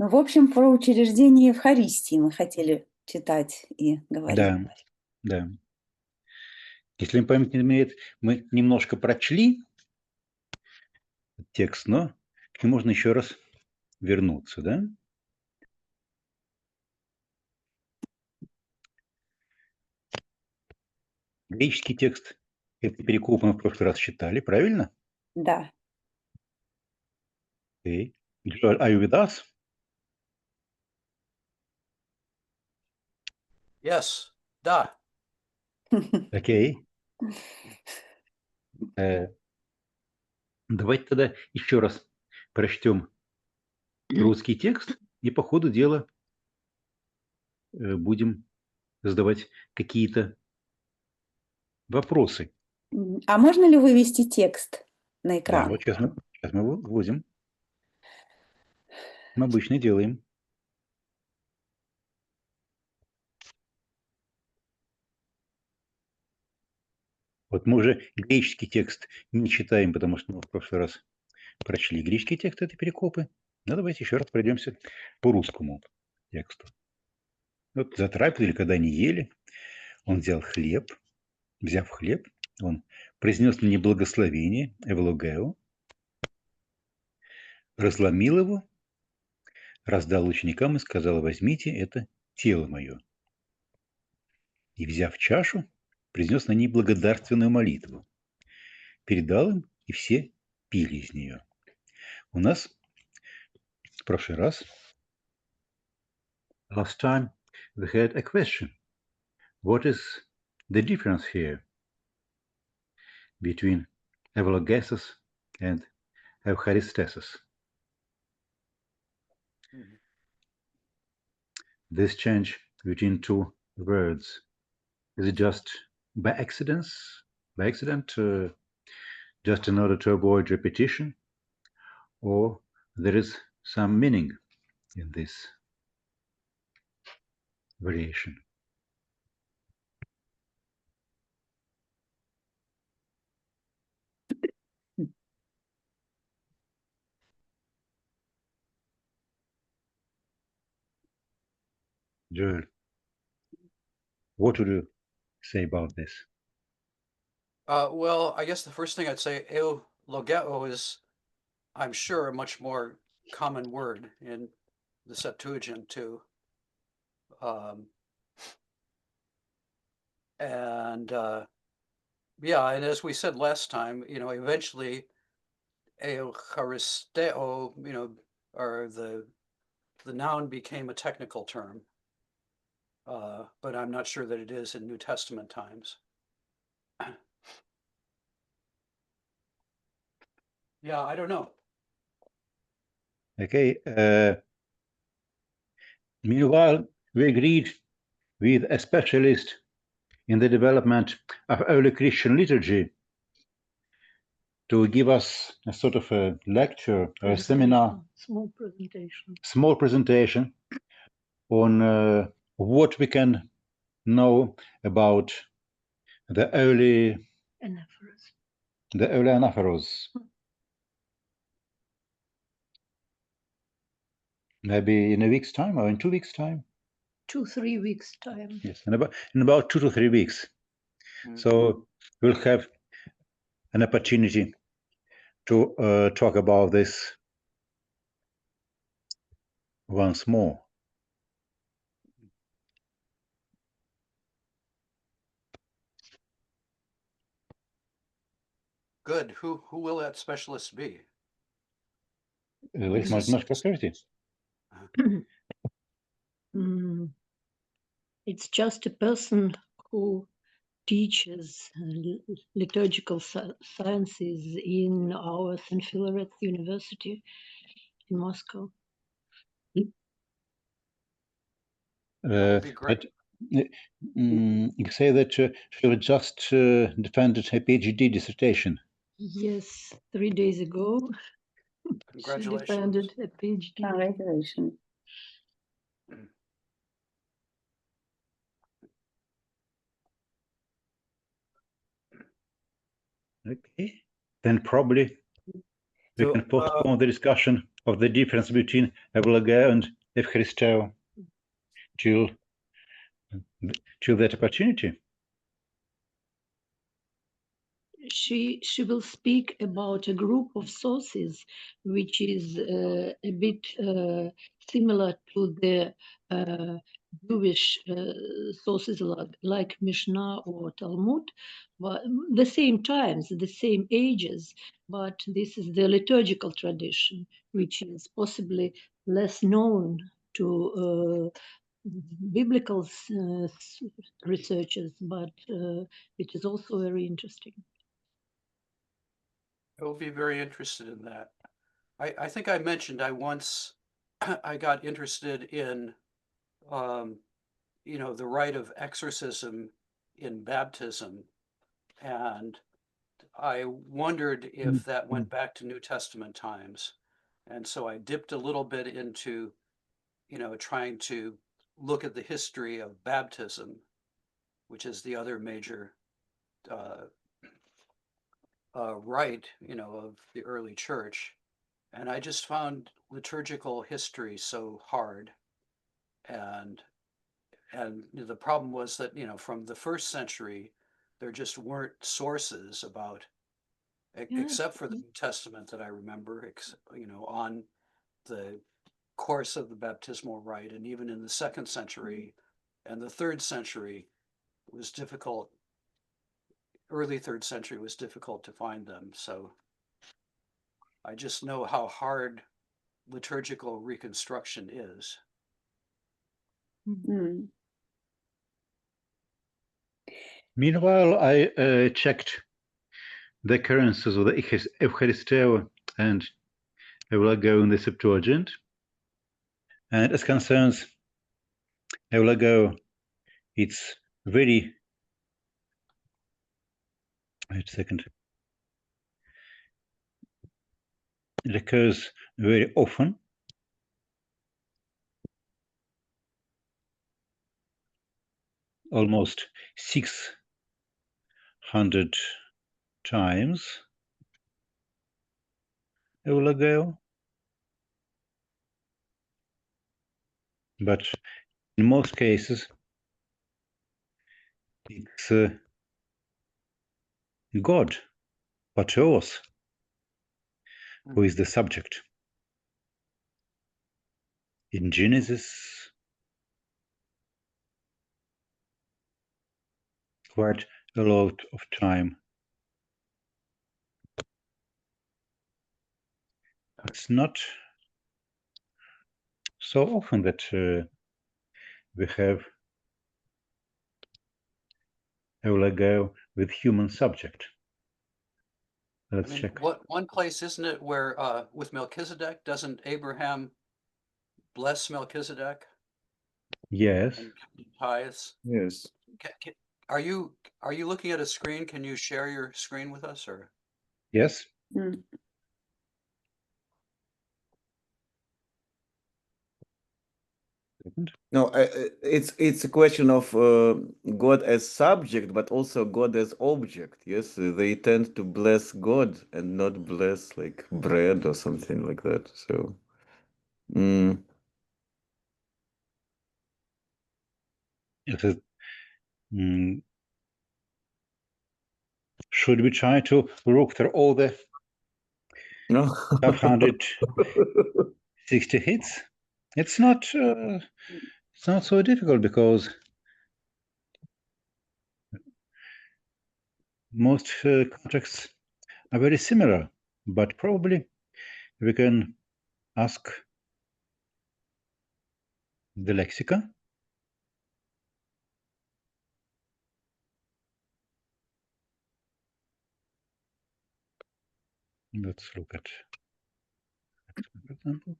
Ну, в общем, про учреждение Евхаристии мы хотели читать и говорить. Да, да. Если мне память не изменяет, мы немножко прочли текст, но к нему можно еще раз вернуться, да? Греческий текст это перекоп мы в прошлый раз читали, правильно? Да. Okay. Are you with us? Yes, да. Окей. Давайте тогда еще раз прочтем русский текст и по ходу дела будем задавать какие-то вопросы. А можно ли вывести текст на Да, экран? вот сейчас мы его вводим. Мы обычно делаем. Вот мы уже греческий текст не читаем, потому что мы в прошлый раз прочли греческий текст, это перекопы. Но давайте еще раз пройдемся по русскому тексту. Вот за трапезой, когда они ели, он взяв хлеб, он произнес мне благословение, эвлогео, разломил его, раздал ученикам и сказал: возьмите, это тело мое. И, взяв чашу, произнес на ней благодарственную молитву. Передал им, и все пили из нее. У нас в прошлый раз, last time, we had a question. What is the difference here between evlogesis and eucharistesis? This change between two words, is it just by accident, just in order to avoid repetition, or there is some meaning in this variation? Joel, what would you say about this? Well, I guess the first thing I'd say, eulogeo is, I'm sure, a much more common word in the Septuagint too. Yeah, and as we said last time, eventually eucharisteo, or the noun became a technical term. But I'm not sure that it is in New Testament times. Yeah, I don't know. Okay. Meanwhile, we agreed with a specialist in the development of early Christian liturgy to give us a sort of a lecture or a seminar, small presentation on what we can know about the early anaphoros. Maybe in a week's time or in 2 weeks' time. 2-3 weeks time. Yes, in about 2 to 3 weeks. So we'll have an opportunity to talk about this once more. Good. Who will that specialist be? Вы немножко расскажите? It's just a person who teaches liturgical sciences in our St. Philaret University in Moscow. That would be great. You say that she just defended her PhD dissertation. Yes, 3 days ago. Congratulations. She defended a PhD. Congratulations. Okay. Then probably we can postpone the discussion of the difference between Evangelium and Eucharisteo till that opportunity. She will speak about a group of sources which is a bit similar to the Jewish sources like Mishnah or Talmud, but the same times, the same ages, but this is the liturgical tradition, which is possibly less known to biblical researchers, but it is also very interesting. I will be very interested in that. I think I mentioned I once I got interested in the rite of exorcism in baptism, and I wondered if that went back to New Testament times. And so I dipped a little bit into, trying to look at the history of baptism, which is the other major rite, of the early church. And I just found liturgical history so hard. And the problem was that, from the first century, there just weren't sources about, except for the New Testament that I remember, on the course of the baptismal rite. And even in the second century and the third century, it was difficult. Early third century was difficult to find them. So I just know how hard liturgical reconstruction is. Mm. Meanwhile, I checked the occurrences of the Eucharisteo and Eulago in the Septuagint. And as concerns Eulago, it's very, wait a second, it occurs very often. Almost 600 times Eulago. But in most cases, it's God, Patrios, who is the subject. In Genesis, quite a lot of time. It's not so often that we have Eulago with human subject. Let's check. What one place, isn't it, where with Melchizedek, doesn't Abraham bless Melchizedek? Yes. And tithes? Yes. Are you looking at a screen? Can you share your screen with us, or? Yes. Mm. No, it's a question of God as subject, but also God as object. Yes, they tend to bless God and not bless like bread or something like that. So, It is, should we try to look through all the no. 560 hits? It's not so difficult because most contracts are very similar, but probably we can ask the lexicon. Let's look at, for example.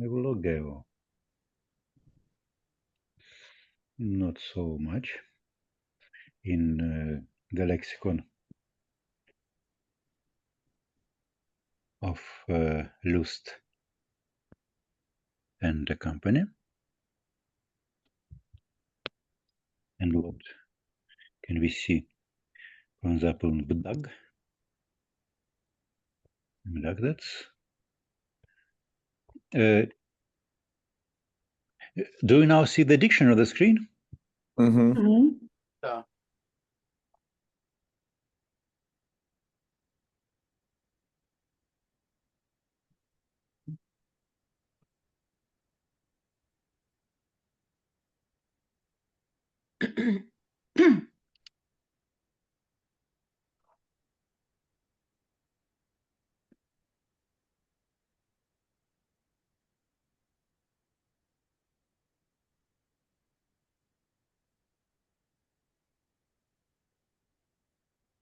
Eulago. Not so much in the lexicon of Lust. and accompany. And what can we see? For example, b'dag. B'dag, that's. Do you now see the dictionary on the screen? Mm-hmm. Mhm. Yeah.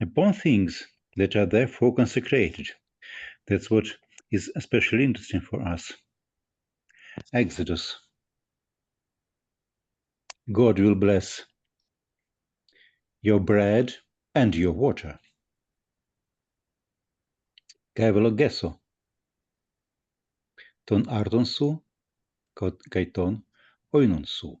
Upon things that are therefore consecrated. That's what is especially interesting for us. Exodus. God will bless your bread and your water. Kevelo ton arton su, kai ton oinon su.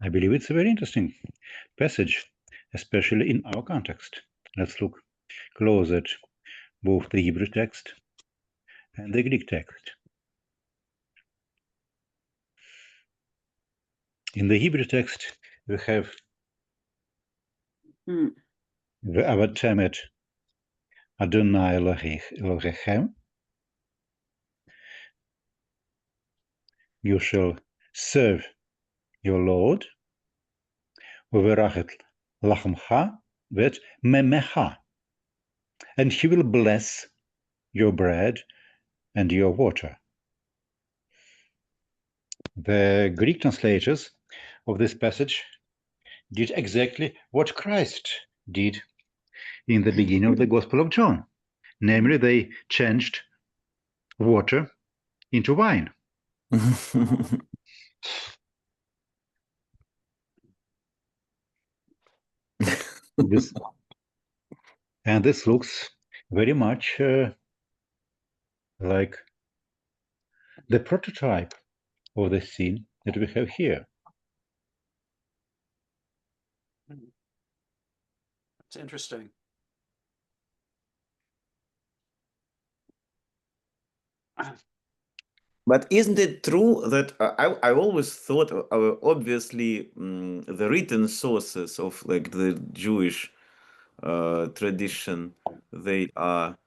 I believe it's a very interesting passage, especially in our context. Let's look close at both the Hebrew text and the Greek text. In the Hebrew text, we have Mm. V'avatem Adonai Elohechem. You shall serve your Lord. Uverachet lachamcha vet memecha. And he will bless your bread and your water. The Greek translators of this passage did exactly what Christ did in the beginning of the Gospel of John. Namely, they changed water into wine. This looks very much like the prototype of the scene that we have here. It's interesting. But isn't it true that I always thought, obviously, the written sources of like the Jewish tradition, they are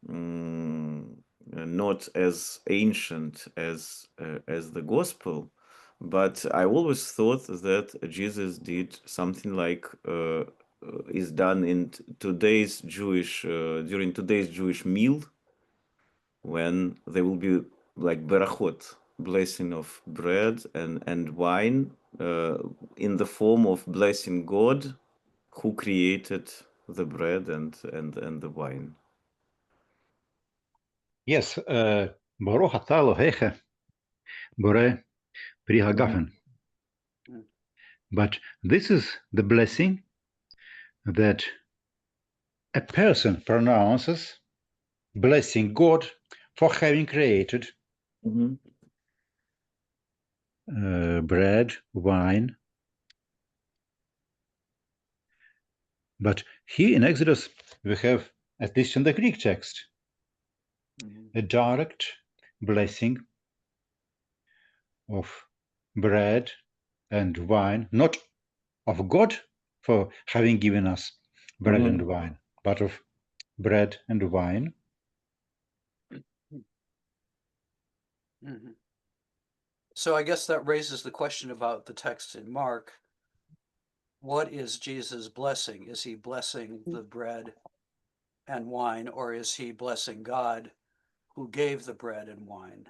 not as ancient as the gospel, but I always thought that Jesus did something like is done in today's Jewish during today's Jewish meal, when there will be like berachot, blessing of bread and wine, in the form of blessing God who created the bread and the wine. Yes, Baruch atah Elohecha, Borei pri hagafen. But this is the blessing that a person pronounces, blessing God for having created bread, wine. But here in Exodus, we have, at least in the Greek text, a direct blessing of bread and wine, not of God for having given us bread and wine, but of bread and wine. So I guess that raises the question about the text in Mark. What is Jesus blessing? Is he blessing the bread and wine, or is he blessing God who gave the bread and wine?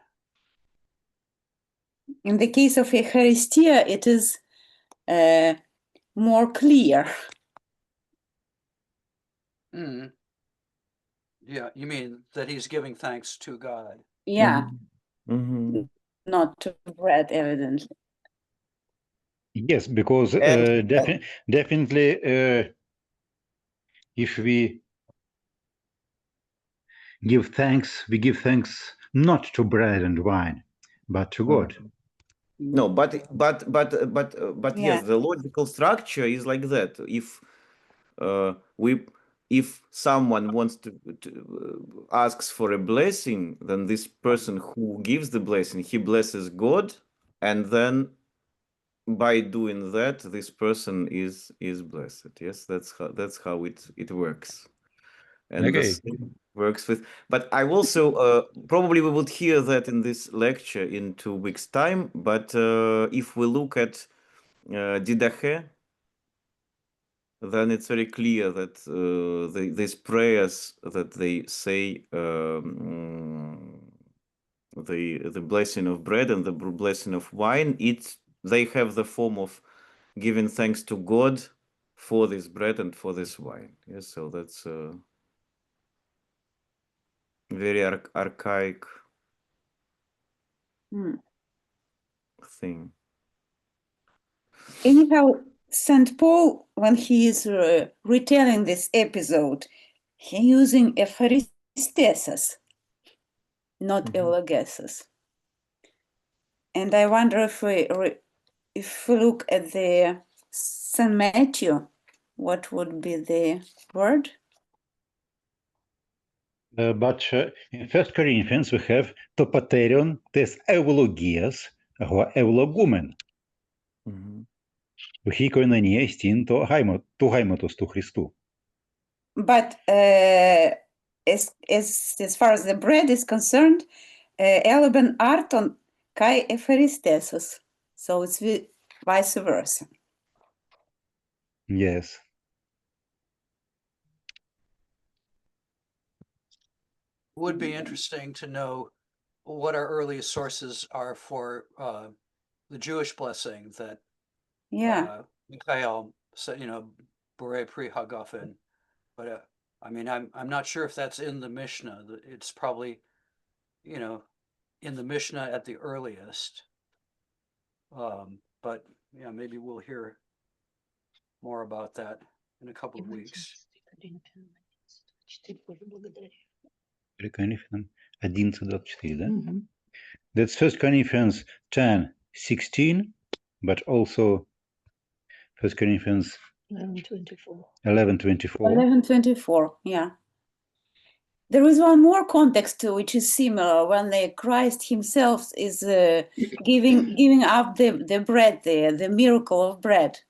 In the case of Eucharistia, it is more clear. Yeah, you mean that he's giving thanks to God? Yeah, not to bread, evidently. Yes, because And definitely if we give thanks, we give thanks not to bread and wine, but to God. no, but Yeah. yes, the logical structure is like that. If someone wants to asks for a blessing, then this person who gives the blessing, he blesses God, and then by doing that, this person is blessed. Yes, that's how it works. And Okay. the same works with. But I also probably we would hear that in this lecture in 2 weeks' time. But if we look at Didache, then it's very clear that these prayers that they say, the blessing of bread and the blessing of wine, they have the form of giving thanks to God for this bread and for this wine. Yes, so that's very archaic thing. Anyhow, St. Paul, when he is retelling this episode, he using Eucharistesis, not eulogesis. And I wonder if we look at the St. Matthew, what would be the word? But in 1 Corinthians we have to paterion tes eulogias ho eulogumen. He koinonia estin to haimatos to Christu. But as far as the bread is concerned, eleben arton kai Eucharistesis. So it's vice versa. Yes. It would be interesting to know what our earliest sources are for the Jewish blessing that Mikhail said, Bore Pri Hagafen. But I mean, I'm not sure if that's in the Mishnah. It's probably, in the Mishnah at the earliest. But yeah, maybe we'll hear more about that in a couple of weeks. 11:24, да? That's 1 Corinthians 10:16, but also 1 Corinthians 11:24. 11:24, yeah. There is one more context which is similar when the Christ himself is giving up the bread there, the miracle of bread.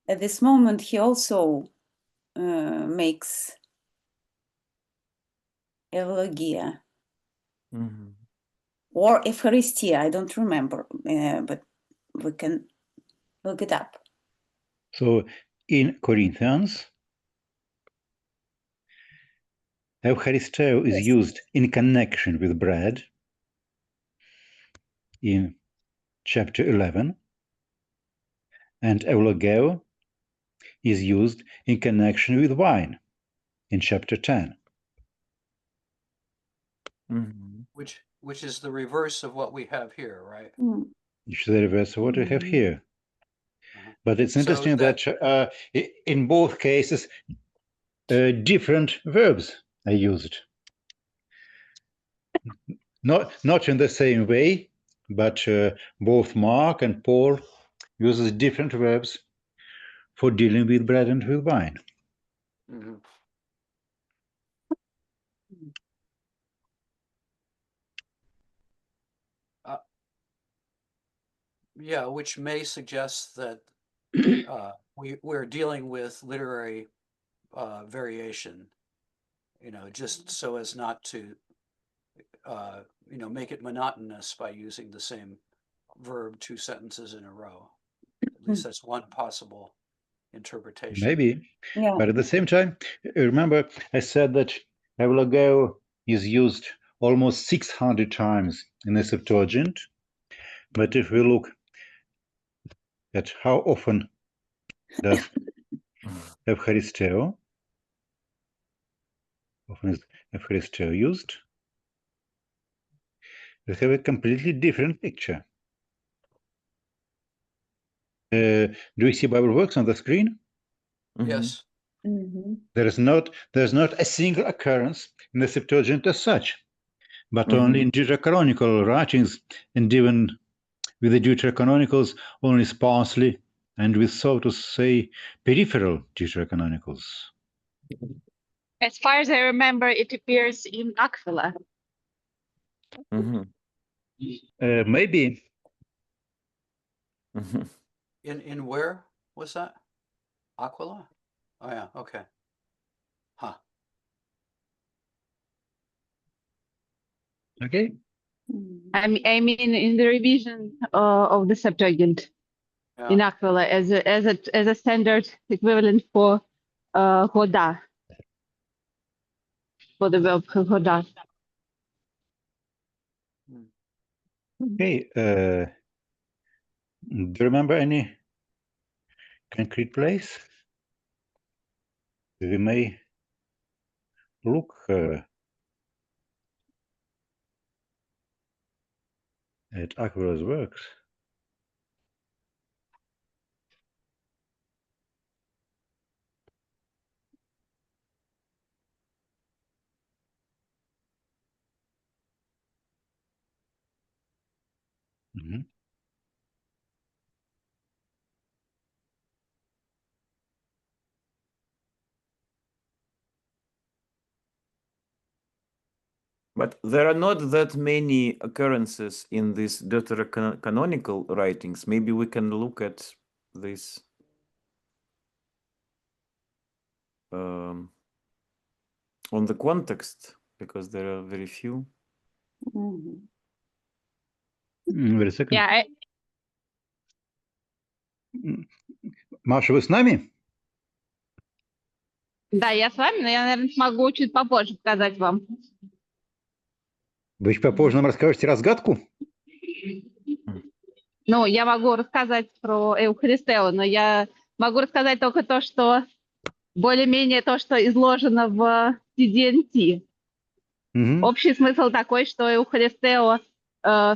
At this moment, he also makes eulogia or Eucharistia. I don't remember, but we can look it up. So in Corinthians, Eucharisteo is used in connection with bread in chapter 11, and eulogeo is used in connection with wine in chapter 10. Which is the reverse of what we have here, right? Which is the reverse of what we have here. But it's interesting that in both cases, different verbs are used. Not in the same way, but both Mark and Paul uses different verbs for dealing with bread and with wine. Yeah, which may suggest that we're dealing with literary variation, just so as not to, make it monotonous by using the same verb 2 sentences in a row. At least that's one possible interpretation. Maybe, yeah. But at the same time, remember I said that eulogeo is used almost 600 times in the Septuagint. But if we look at how often does Eucharisteo, often is Eucharisteo used, we have a completely different picture. Do you see Bible works on the screen? Yes. Mhm. There's not a single occurrence in the Septuagint as such, but only in Deuterocanonical writings, and even with the Deuterocanonicals only sparsely, and with, so to say, peripheral Deuterocanonicals. As far as I remember, it appears in Aquila. Maybe. In where was that? Aquila? Oh yeah, okay. Huh. Okay. Mhm. I mean in the revision of the Septuagint Yeah. in Aquila as a standard equivalent for hoda, for the verb hoda. Okay. Do you remember any concrete place we may look at Aquila's works? Mhm. But there are not that many occurrences in these deuterocanonical writings. Maybe we can look at this on the context, because there are very few. Mhm. Wait a second. Yeah, Маша, вы с нами? да, я с вами, но я, наверное, смогу чуть попозже показать вам. Вы попозже нам расскажете разгадку? Ну, я могу рассказать про Эухаристеу, но я могу рассказать только то, что более-менее то, что изложено в CDNT. Мгм. Общий смысл такой, что Эухаристео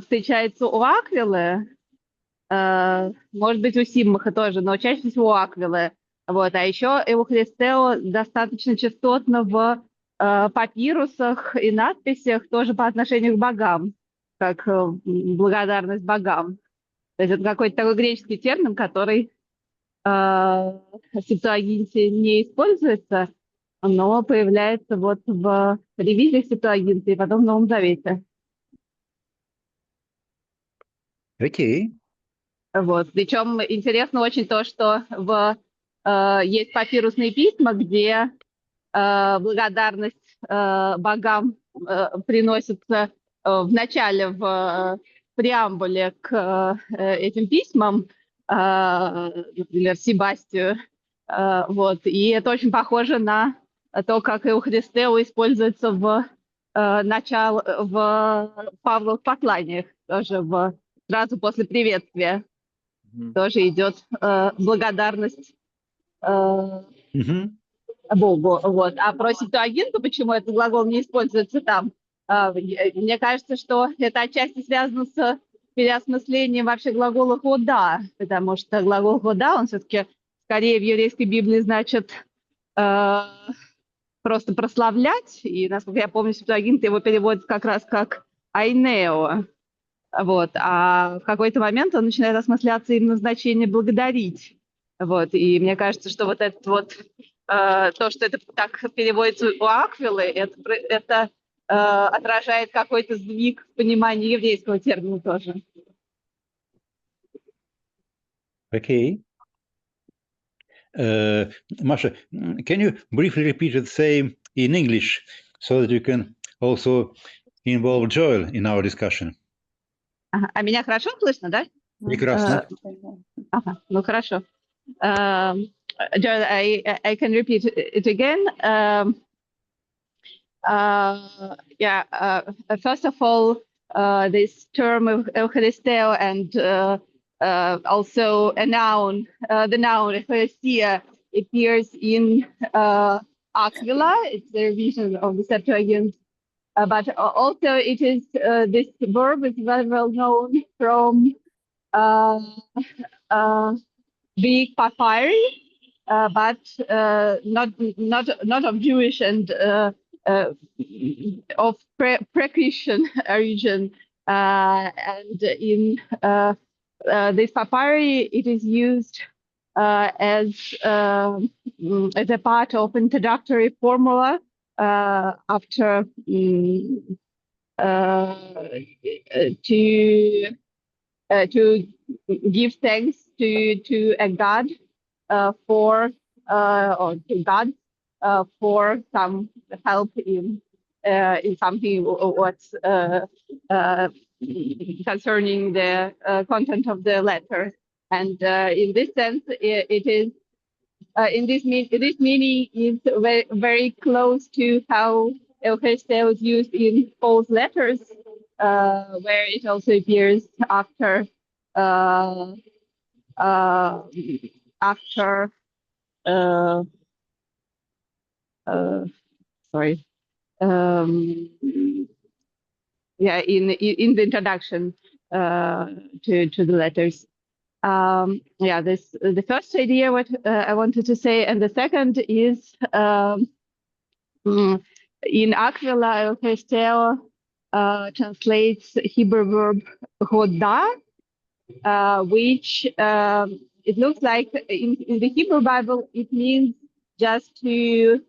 встречается у Аквилы, может быть, у Симмаха тоже, но чаще всего у Аквилы. Вот. А еще Эухаристео достаточно частотно в папирусах и надписях тоже по отношению к богам, как благодарность богам. То есть это какой-то такой греческий термин, который в Септуагинте не используется, но появляется вот в ревизиях Септуагинта и потом в Новом Завете. Окей. Вот. Причем интересно очень то, что есть папирусные письма, где благодарность богам приносится в начале, в преамбуле к этим письмам, например, Себастию. Вот. И это очень похоже на то, как Эухаристео используется в Павловых посланиях, тоже сразу после приветствия. Тоже идет благодарность Мгм. Богу. Вот. А про Септуагинту, почему этот глагол не используется там, мне кажется, что это отчасти связано с переосмыслением вообще глагола «хода», потому что глагол «хода», он все-таки скорее в еврейской Библии значит просто прославлять, и, насколько я помню, Септуагинта его переводит как раз как «айнео». Вот. А в какой-то момент он начинает осмысляться именно значение «благодарить». Вот. И мне кажется, что вот это вот то, что это так переводится у Аквилы, это отражает какой-то сдвиг в понимании еврейского термина тоже. Okay. Masha, can you briefly repeat the same in English so that you can also involve Joel in our discussion? Ага. А меня хорошо слышно, да? Прекрасно. Ага, ну хорошо. Joel, I can repeat it again. First of all, this term of Eucharisteo and also a noun, the noun Eucharistia appears in Aquila. It's the revision of the Septuagint. But also it is, this verb is very well known from big papyri, but not of Jewish and of pre-Christian origin. And in this papyri, it is used as a part of introductory formula after to give thanks to a god for or to God for some help in something what's concerning the content of the letter. And in this sense, it is this meaning is very, very close to how Eucharistia was used in Paul's letters, where it also appears after sorry, yeah, in the introduction to the letters. Yeah, this the first idea what I wanted to say, and the second is in Aquila, Eucharistia translates Hebrew verb hoda, which it looks like in the Hebrew Bible it means just to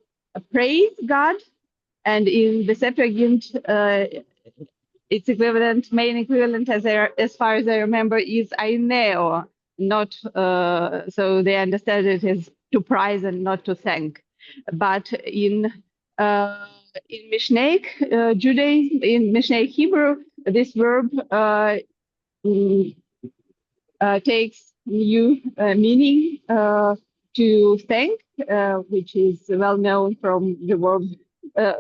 praise God, and in the Septuagint its equivalent, main equivalent, as far as I remember, is aineo, not so they understand it as to praise and not to thank. But in Mishnaic Judaism, in Mishnaic Hebrew, this verb takes new meaning to thank, which is well known from the verb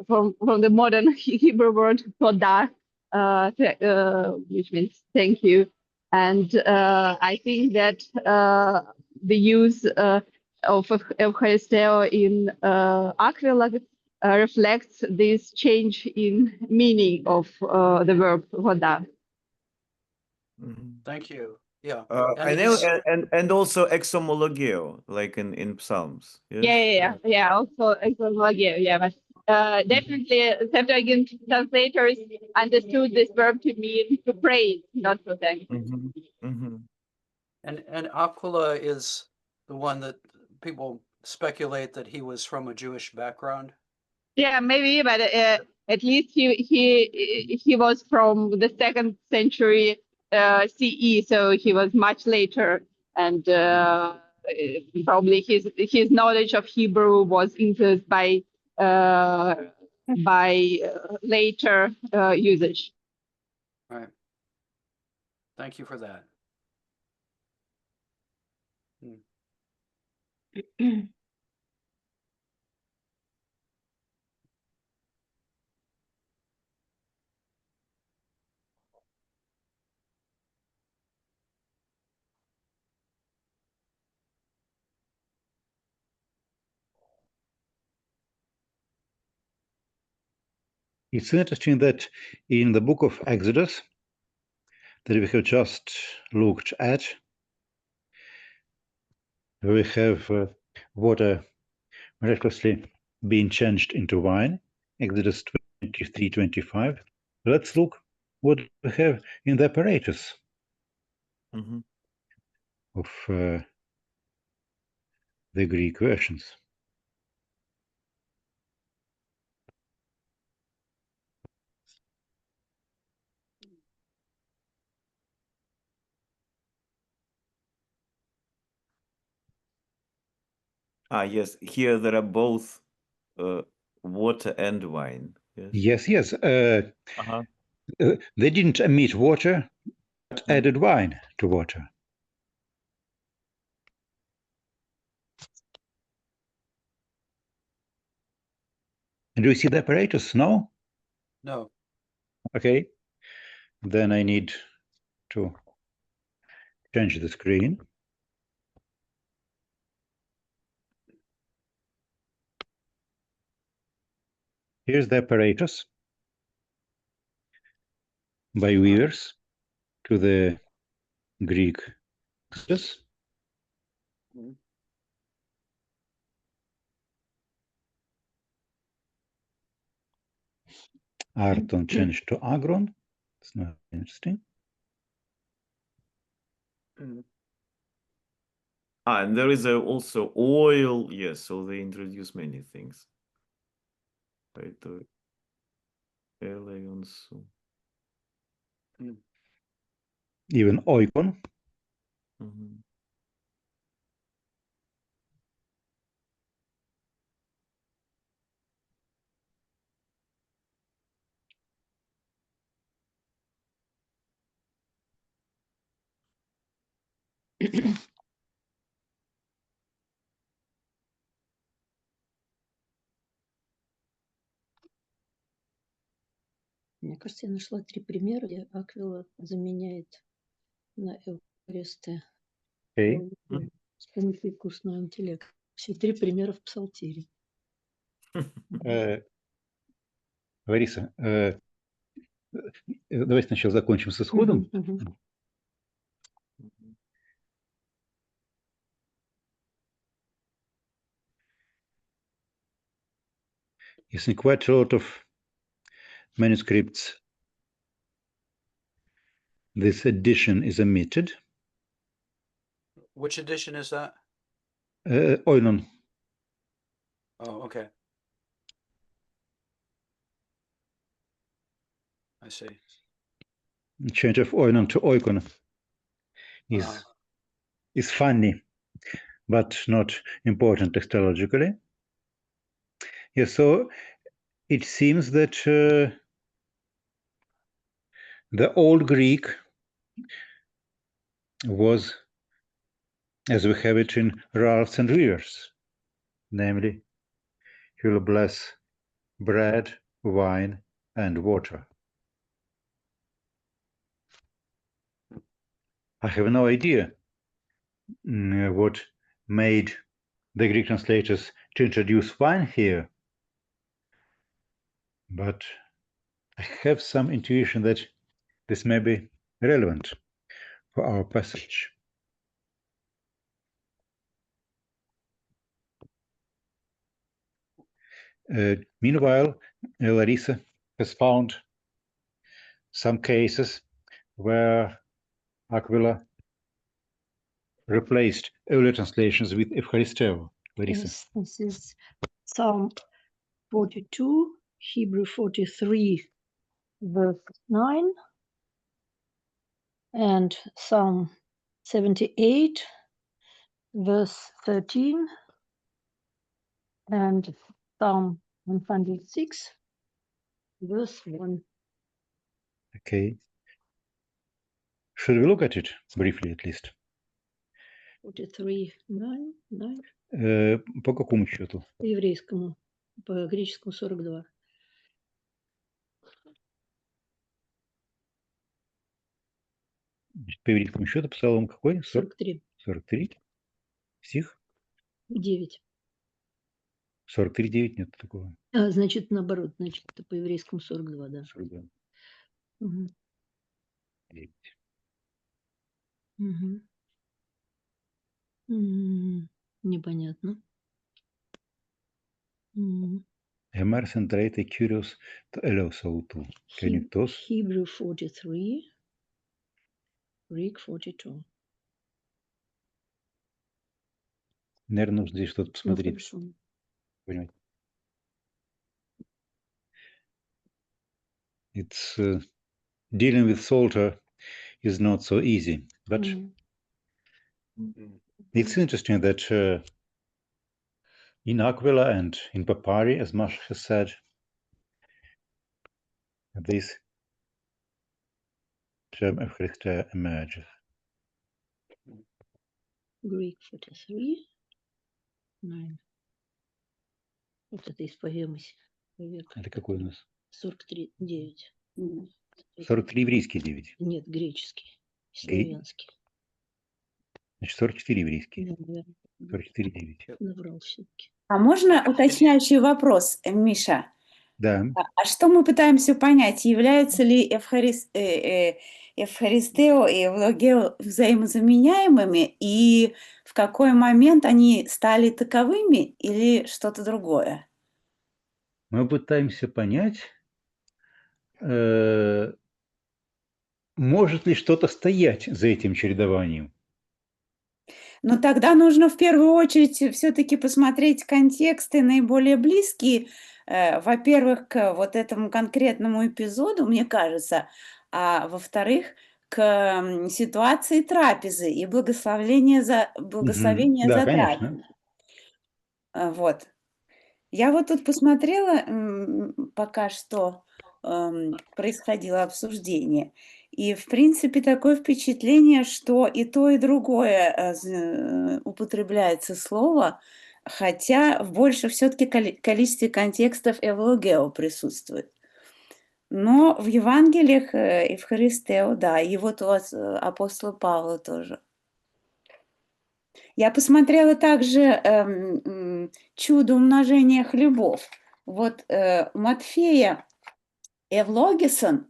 from the modern Hebrew word todah, which means thank you. And I think that the use of Eucharistia in Aquila reflects this change in meaning of the verb hoda. Thank you. Yeah. I know, and also exomologio, like in Psalms. Yes? Yeah. Also exomologio, yeah, but definitely Septuagint translators understood this verb to mean to praise, not to thank. And Aquila is the one that people speculate that he was from a Jewish background. Yeah, maybe, but at least he was from the 2nd century CE, so he was much later, and probably his knowledge of Hebrew was influenced by later usage. Right. Thank you for that. It's interesting that in the book of Exodus that we have just looked at, we have water miraculously being changed into wine, Exodus 23:25. Let's look what we have in the apparatus of the Greek versions. Yes, here there are both water and wine. Yes. Yes. They didn't omit water, but added wine to water. And do you see the apparatus? No? No. Okay. Then I need to change the screen. Here's the apparatus by weavers to the Greek Exodus. Arton changed to agron. It's not interesting. And there is also oil. Yes, so they introduce many things. Right. Eleons. Even oikon. Mhm. Мне кажется, я нашла 3 примера, где Аквила заменяет на Эвхаристе Okay. с помощью искусственного интеллекта. Все 3 примера в Псалтире. Лариса, давай сначала закончим с исходом. Yes, in quite a lot of manuscripts, this addition is omitted. Which edition is that? Oinon. Oh, okay. I see. Change of oinon to oikon is funny, but not important textologically. Yeah, so it seems that the Old Greek was, as we have it in Ralphs and Rivers, namely, he will bless bread, wine, and water. I have no idea what made the Greek translators to introduce wine here, but I have some intuition that this may be relevant for our passage. Meanwhile, Larissa has found some cases where Aquila replaced earlier translations with Evcharisteo. Larissa. Yes, this is Psalm 42, Hebrew 43, verse 9, and Psalm 78, verse 13, and Psalm 106, verse 1. Okay. Should we look at it briefly, at least? 43, 9, 9. По какому счету? По еврейскому, по греческому 42. По еврейскому счету псалом какой? 43. 43? Стих? 9. 43-9 нет такого. Значит, наоборот, значит, это по еврейскому 42, да. 42. Угу. 9. Угу. Непонятно. Emerson trate curious to allow so to. Kenyktos. Hebrew 43, Greek 42. Наверное, нужно здесь что-то посмотреть. Хорошо. Понимаете? It's dealing with Psalter is not so easy, but it's interesting that in Aquila and in Papyri, as Mash has said, this term of Christa emerges. Greek 43, 9. Вот это из поэмы. Это какой у нас? 43, 9. 43 еврейский 9. Нет, греческий, славянский. Значит, 44 еврейский. Да, наверное. 44 9. Наврал все-таки. А можно уточняющий вопрос, Миша? Да. А что мы пытаемся понять, являются ли Евхаристео и Евлогео взаимозаменяемыми, и в какой момент они стали таковыми, или что-то другое? Мы пытаемся понять, может ли что-то стоять за этим чередованием? Но тогда нужно в первую очередь все-таки посмотреть контексты наиболее близкие, во-первых, к вот этому конкретному эпизоду, мне кажется, а во-вторых, к ситуации трапезы и благословения за Да, конечно. трапезу. Вот. Я вот тут посмотрела, пока что происходило обсуждение, и, в принципе, такое впечатление, что и то, и другое употребляется слово, хотя в больше все-таки количестве контекстов эвлогео присутствует. Но в Евангелиях и в Христео, да, и вот у вас апостола Павла тоже. Я посмотрела также чудо умножения хлебов. Вот Матфея Эвлогисон,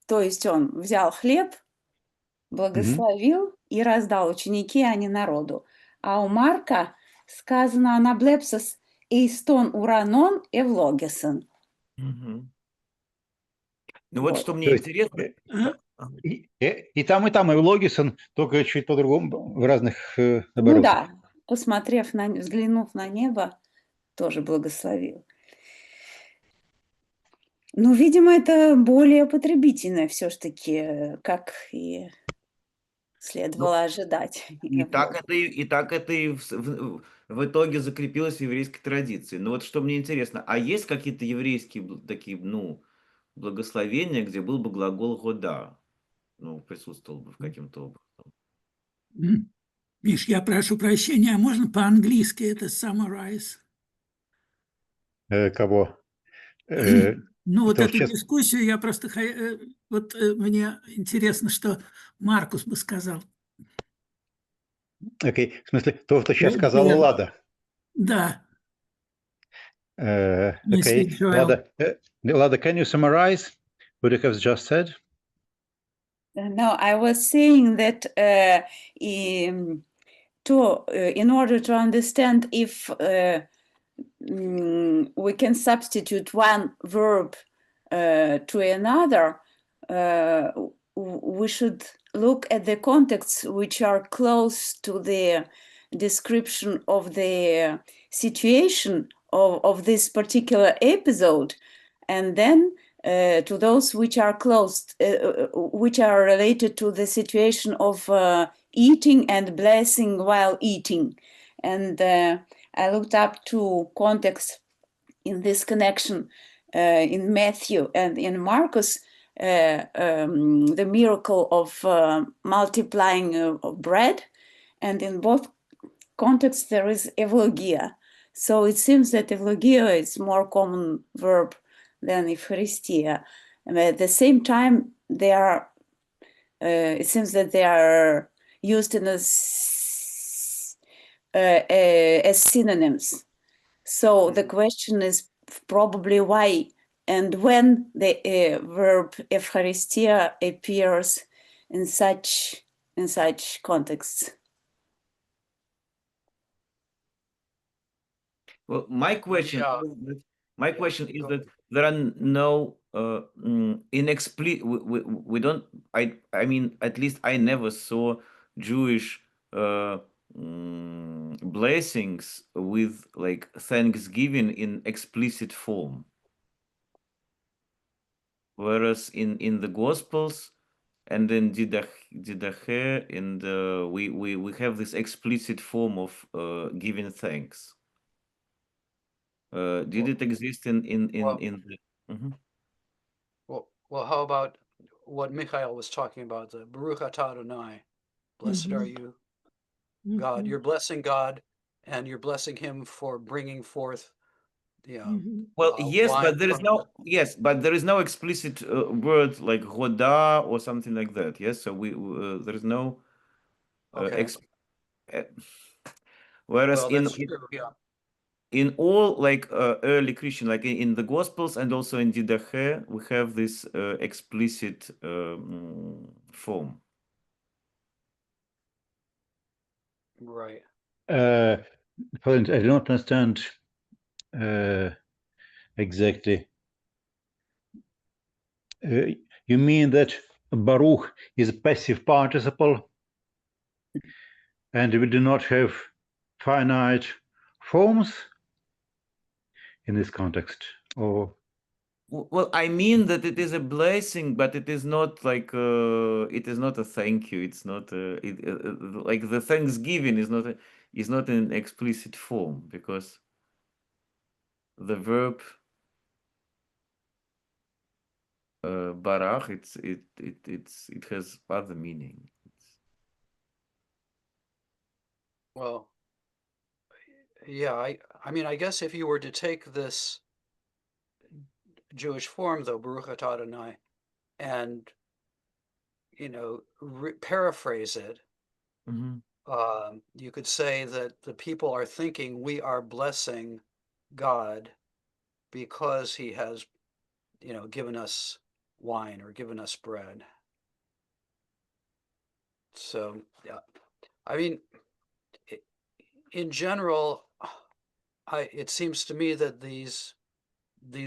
то есть он взял хлеб, благословил и раздал ученики, а не народу. А у Марка сказано «Анаблепсос эйстон уранон Эвлогисон». Мгм. Ну вот Вот. что То мне есть интересно. и там, и Логисон, только чуть по-другому, в разных Ну оборотах. да, взглянув на небо, тоже благословил. Ну, видимо, это более потребительное все-таки, как и следовало ожидать. И так это и в итоге закрепилось в еврейской традиции. Но вот что мне интересно, а есть какие-то еврейские такие, ну, благословения, где был бы глагол «года», ну, присутствовал бы в каким-то образом? Миш, я прошу прощения, а можно по-английски это summarize? Кого? Ну, вот то, эту что сейчас... дискуссию я просто... Вот мне интересно, что Маркус бы сказал. Окей, в смысле, то, что сейчас Да, сказала Лада. Да, Okay, если Джоэл. Lada, can you summarize what you have just said? No, I was saying that in order to understand if we can substitute one verb to another, we should look at the contexts which are close to the description of the situation of this particular episode, and then to those which are close, which are related to the situation of eating and blessing while eating. And I looked up two contexts in this connection in Matthew and in Marcus, the miracle of multiplying bread, and in both contexts there is evlogia. So it seems that evlogia is more common verb than Eucharistia. And at the same time, they are. It seems that they are used in as synonyms. So the question is probably why and when the verb Eucharistia appears in such contexts. Well, my question Yeah. is that there are no we don't, I mean, at least I never saw Jewish blessings with like thanksgiving in explicit form, whereas in the Gospels and in Didache and we have this explicit form of giving thanks. Did it exist in the? Mhm. Well, how about what Michael was talking about, the Baruch atah Adonai, blessed are you, God. You're blessing God, and you're blessing Him for bringing forth the Well, yes, wine but there is from- there is no explicit word like Hoda or something like that. Yes, so there is no. Okay. Whereas Well, that's true. Yeah. in all like early Christian, like in the Gospels and also in Didache, we have this explicit form. Right. I don't understand exactly. You mean that Baruch is a passive participle and we do not have finite forms in this context? Or well, I mean that it is a blessing, but it is not like it is not a thank you. It's not like the thanksgiving is not in explicit form, because the verb barach it has other meaning. Well, yeah, I mean, I guess if you were to take this Jewish form, though, Baruch Atah Adonai, and, you know, paraphrase it, Mhm. you could say that the people are thinking we are blessing God because he has, you know, given us wine or given us bread. So, yeah, I mean, in general, it seems to me that these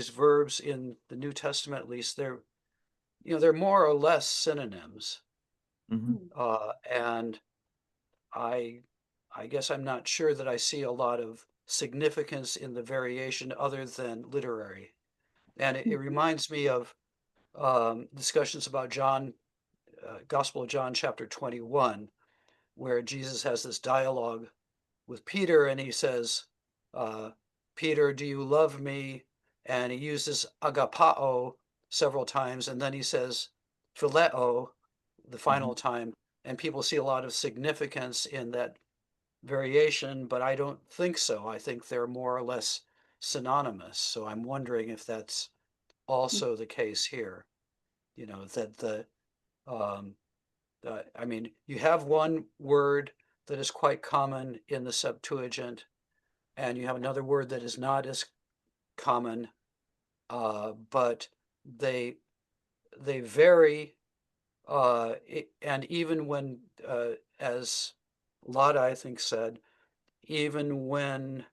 verbs in the New Testament, at least, they're more or less synonyms. Mhm. And I guess I'm not sure that I see a lot of significance in the variation other than literary. And it reminds me of discussions about John, Gospel of John, chapter 21, where Jesus has this dialogue with Peter, and he says, Peter, do you love me? And he uses agapao several times, and then he says phileo the final time, and people see a lot of significance in that variation, but I don't think so. I think they're more or less synonymous. So I'm wondering if that's also the case here. You know, that I mean, you have one word that is quite common in the Septuagint, and you have another word that is not as common, but they vary, and even when, as Lada, I think, said, even when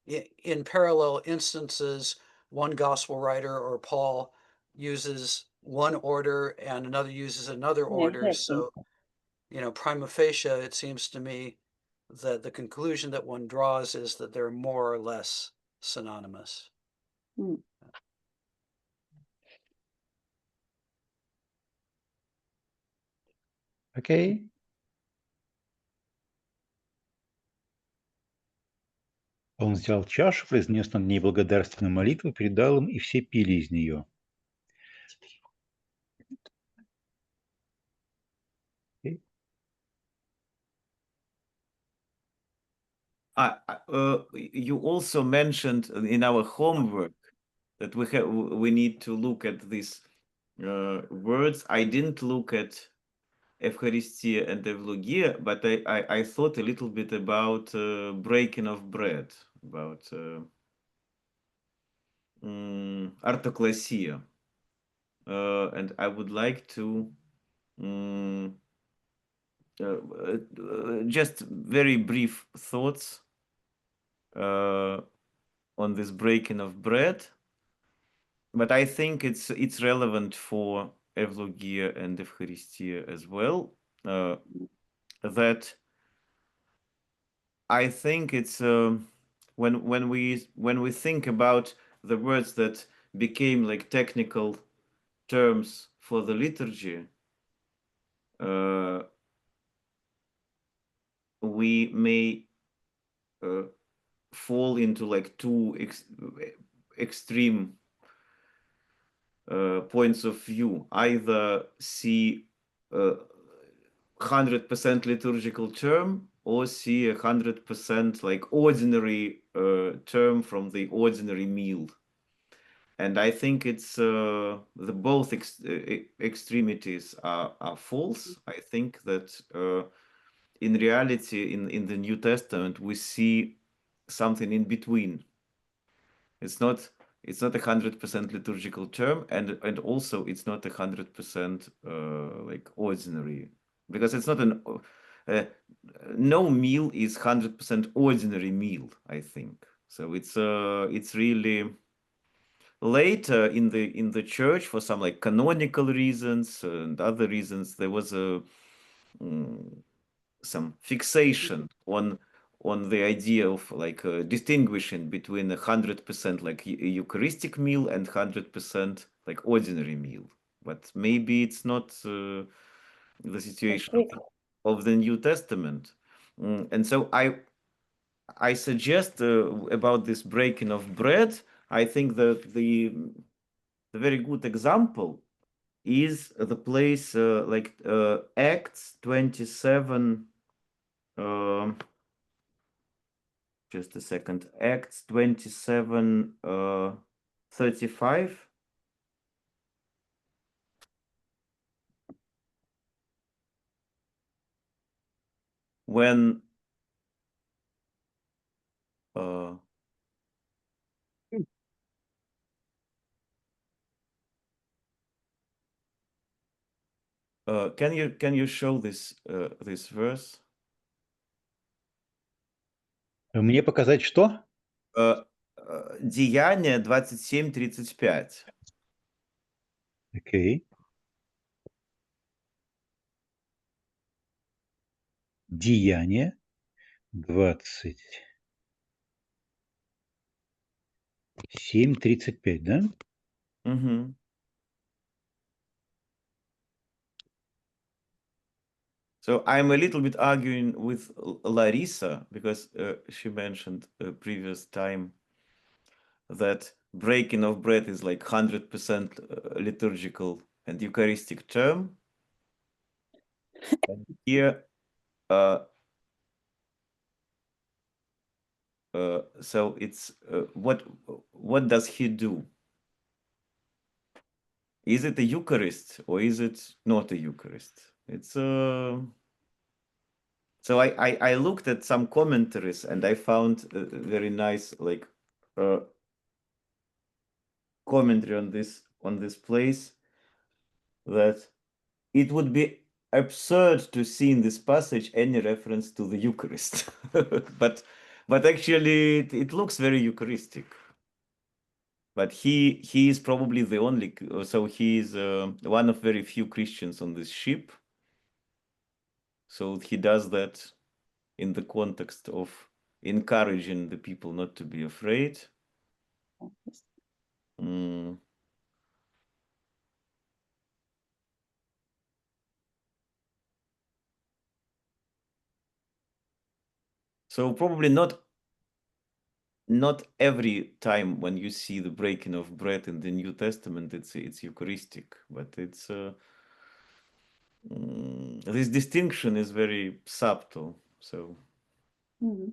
in parallel instances, one gospel writer or Paul uses one order and another uses another order. Exactly. So, you know, prima facie, it seems to me that the conclusion that one draws is that they're more or less synonymous. Mm. okay. Он взял чашу, произнес над ней благодарственную молитву, передал им, и все пили из нее. Okay. You also mentioned in our homework that we need to look at these words. I didn't look at Eucharistia and Evlogia, but I thought a little bit about breaking of bread, about artoclasia, and I would like to just very brief thoughts on this breaking of bread, but I think it's relevant for Evlogia and Eucharistia as well. That I think it's when we think about the words that became like technical terms for the liturgy, we may fall into like two extreme points of view. Either see 100% liturgical term, or see 100% like ordinary term from the ordinary meal. And I think it's the both extremities are false. I think that in reality, in the New Testament, we see something in between. It's not 100% liturgical term, and also it's not 100% like ordinary, because it's not an no meal is 100% ordinary meal, I think. So it's really later in the church, for some like canonical reasons and other reasons, there was some fixation on the idea of like distinguishing between 100% like Eucharistic meal and 100% like ordinary meal. But maybe it's not the situation of the New Testament. And so I suggest about this breaking of bread. I think that the very good example is the place like Acts 27. Just a second. Acts 27, 35. When can you show this this verse? Мне показать что? Деяния 27:35. Окей. Деяние 27:35, да? Mm-hmm. So I'm a little bit arguing with Larissa because she mentioned a previous time that breaking of bread is like 100% liturgical and Eucharistic term. And here, so it's what does he do? Is it a Eucharist or is it not a Eucharist? It's so I looked at some commentaries and I found a very nice like commentary on this place that it would be absurd to see in this passage any reference to the Eucharist, but actually it looks very Eucharistic. But he is probably the only, so he is one of very few Christians on this ship. So he does that in the context of encouraging the people not to be afraid. So probably not every time when you see the breaking of bread in the New Testament, it's Eucharistic, but it's this distinction is very subtle. So. Mm-hmm.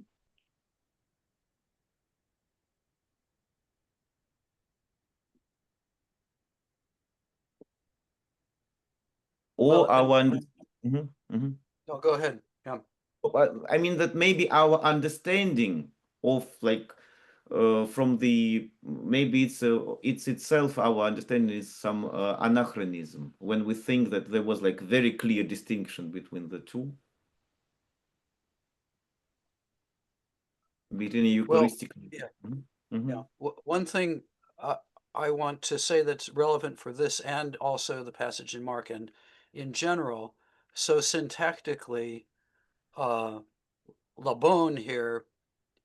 Or Well, our No, go ahead. Yeah. I mean that maybe our understanding of like from the maybe it's itself our understanding is some anachronism when we think that there was like very clear distinction between the two, between Eucharistic. Well, yeah. One thing I want to say that's relevant for this and also the passage in Mark and in general. So syntactically, labon here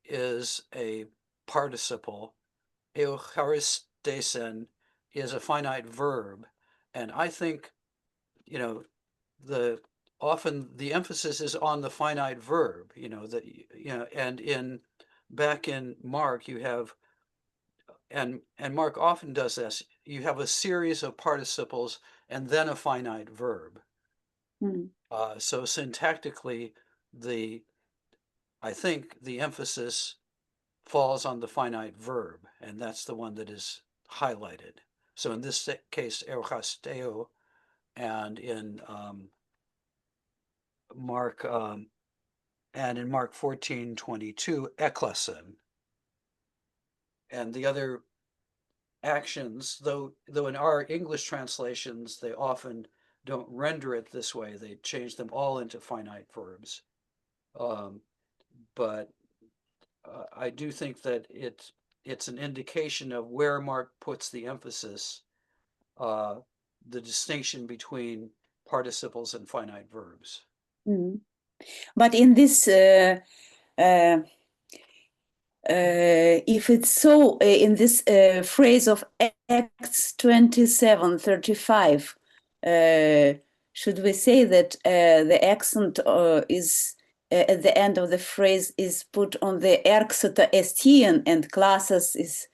is a participle. Eucharistesen is a finite verb, and I think, you know, often the emphasis is on the finite verb. And back in Mark you have, and Mark often does this. You have a series of participles and then a finite verb. Mm. So syntactically, I think the emphasis falls on the finite verb, and that's the one that is highlighted. So in this case, euchasteo, and in Mark and in Mark 14:22, eklasen. And the other actions, though in our English translations, they often don't render it this way. They change them all into finite verbs. But I do think that it's an indication of where Mark puts the emphasis, the distinction between participles and finite verbs. Mm. But in this, if it's so, in this phrase of Acts 27:35, should we say that the accent is at the end of the phrase is put on the erxota estian and classes is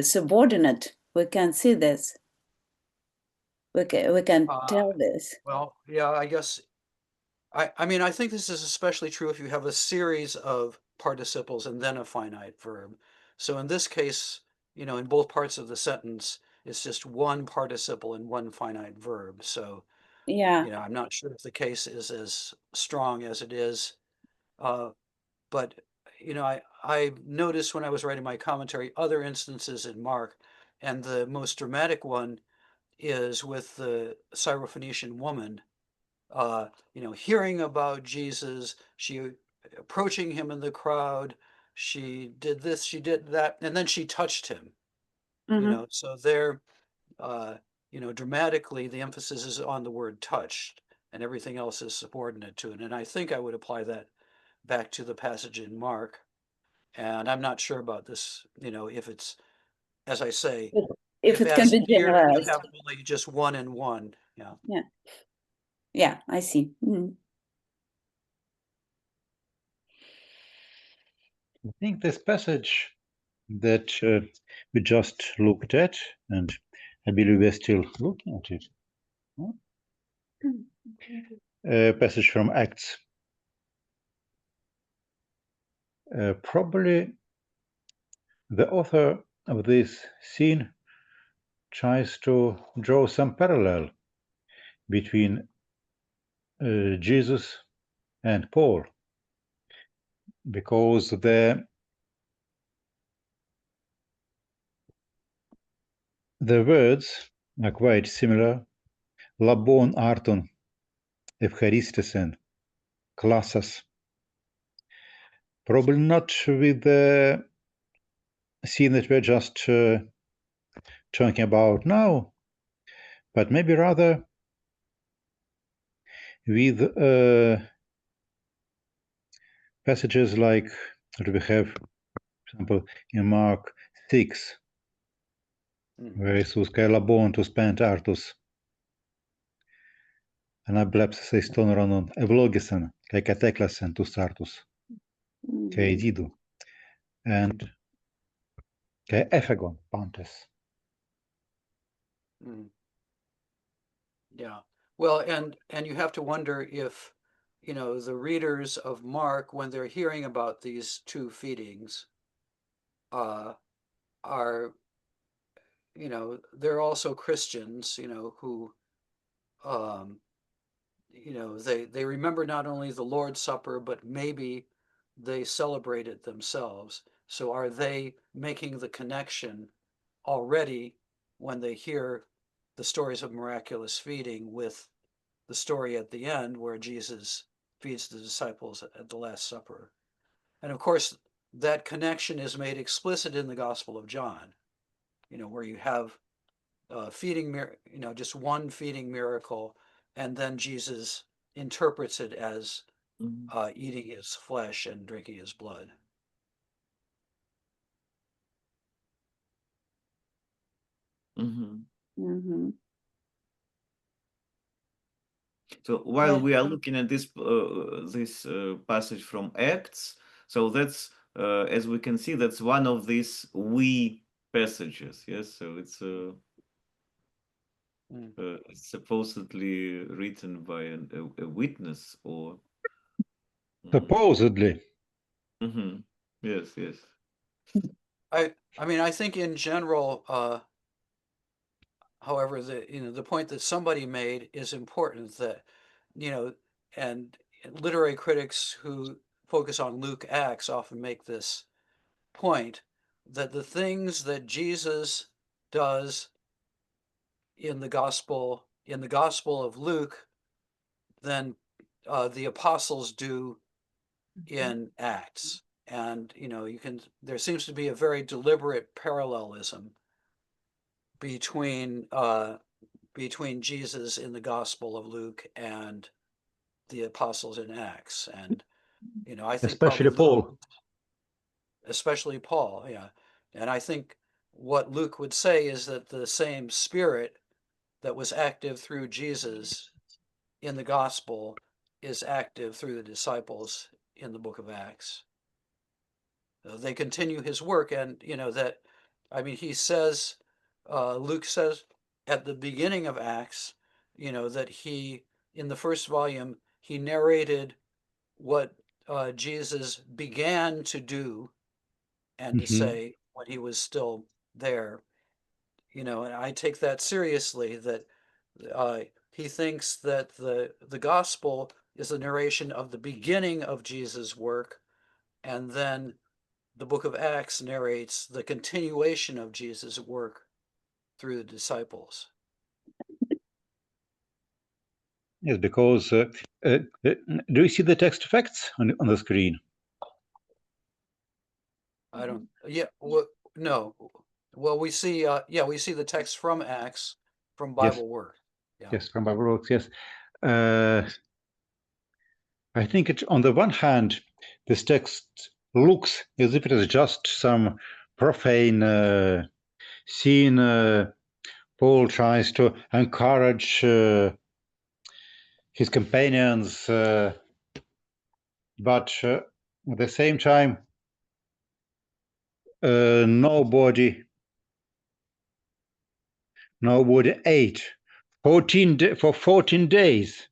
subordinate? We can see this. We can tell this. Well, yeah, I guess. I mean, I think this is especially true if you have a series of participles and then a finite verb. So in this case, in both parts of the sentence, it's just one participle and one finite verb. So, Yeah. I'm not sure if the case is as strong as it is. But, I noticed when I was writing my commentary other instances in Mark, and the most dramatic one is with the Syrophoenician woman. Hearing about Jesus, she approaching him in the crowd, she did this, she did that, and then she touched him. So there, dramatically, the emphasis is on the word touched, and everything else is subordinate to it. And I think I would apply that back to the passage in Mark. And I'm not sure about this, if it's, as I say, If it can as be here you generalized. have only just one and one. Yeah. Yeah, I see. I think this passage that we just looked at, and I believe we're still looking at it, a passage from Acts, probably the author of this scene tries to draw some parallel between Jesus and Paul, because the words are quite similar. Labon arton Evcharistesen klassas. Probably not with the scene that we're just talking about now, but maybe rather with passages like what we have, for example, in Mark 6, where Jesus labon to spend artus. Αναβλέψασε στον ουρανόν, ευλόγησαν και κατέκλασαν τους άρτους και ειδίδου and και έφεγον πάντες. Yeah. Well, and you have to wonder if, the readers of Mark, when they're hearing about these two feedings, are, they're also Christians, who, they remember not only the Lord's Supper, but maybe they celebrate it themselves. So are they making the connection already when they hear the stories of miraculous feeding with the story at the end where Jesus feeds the disciples at the Last Supper? And of course, that connection is made explicit in the Gospel of John, where you have feeding, just one feeding miracle, and then Jesus interprets it as eating his flesh and drinking his blood. So while we are looking at this passage from Acts, so that's as we can see, that's one of these we passages. Yes, so it's supposedly written by a witness or Supposedly. Yes, yes. I mean, I think in general, however, the point that somebody made is important, that, and literary critics who focus on Luke Acts often make this point, that the things that Jesus does in the Gospel of Luke, then the apostles do in Acts. And, you know, there seems to be a very deliberate parallelism between Jesus in the Gospel of Luke and the apostles in Acts. And, you know, I think Especially probably Luke, Paul. especially Paul, yeah. And I think what Luke would say is that the same spirit that was active through Jesus in the gospel is active through the disciples in the book of Acts. They continue his work, and you know that, I mean, he says, Luke says at the beginning of Acts, you know, that he, in the first volume, he narrated what Jesus began to do and to say when he was still there. You know, and I take that seriously, that he thinks that the gospel is a narration of the beginning of Jesus' work, and then the book of Acts narrates the continuation of Jesus' work through the disciples. Yes, because do you see the text effects on the screen? I don't, yeah, no. Well, we see, we see the text from Acts, from Bible Work. Yeah. Yes, from Bible Works, yes. I think on the one hand, this text looks as if it is just some profane scene. Paul tries to encourage his companions, but at the same time, nobody ate for 14 days.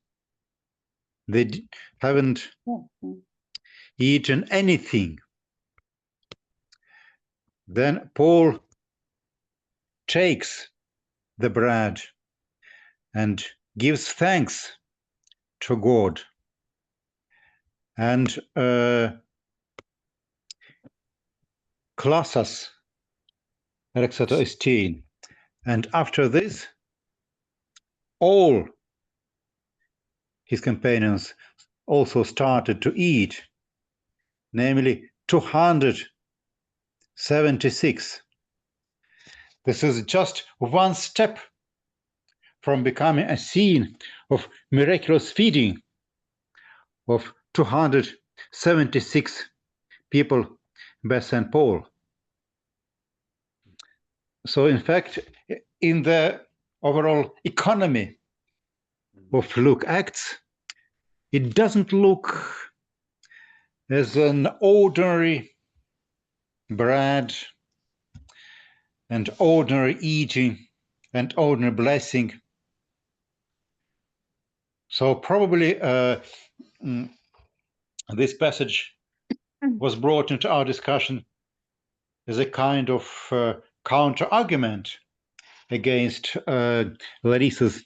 They haven't eaten anything. Then Paul takes the bread and gives thanks to God, and Klassas Rexatoistin. And after this, all his companions also started to eat, namely 276. This is just one step from becoming a scene of miraculous feeding of 276 people by St. Paul. So in fact, in the overall economy of Luke Acts, it doesn't look as an ordinary bread and ordinary eating and ordinary blessing. So probably this passage was brought into our discussion as a kind of counter-argument against Larissa's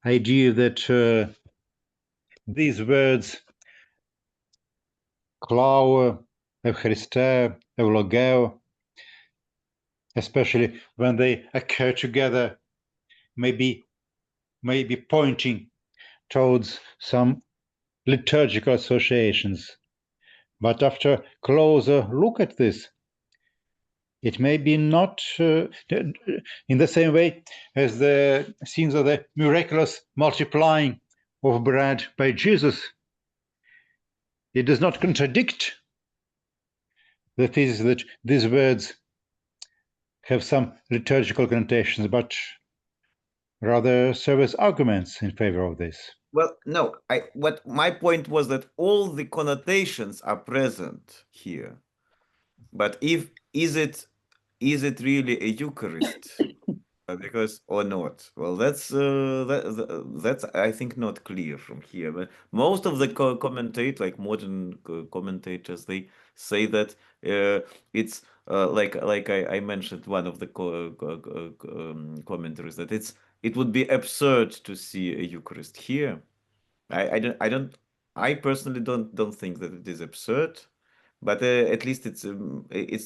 idea that these words "klaue", "Eucharistia", "eulogeo", especially when they occur together, may be pointing towards some liturgical associations. But after closer look at this, it may be not in the same way as the scenes of the miraculous multiplying of bread by Jesus. It does not contradict that these words have some liturgical connotations, but rather serve as arguments in favor of this. Well, no, what my point was that all the connotations are present here, but is it really a Eucharist? Because or not? Well, that's I think not clear from here. But most of the like modern commentators, they say that it's like I mentioned one of the commentaries that it would be absurd to see a Eucharist here. I personally don't think that it is absurd, but at least it's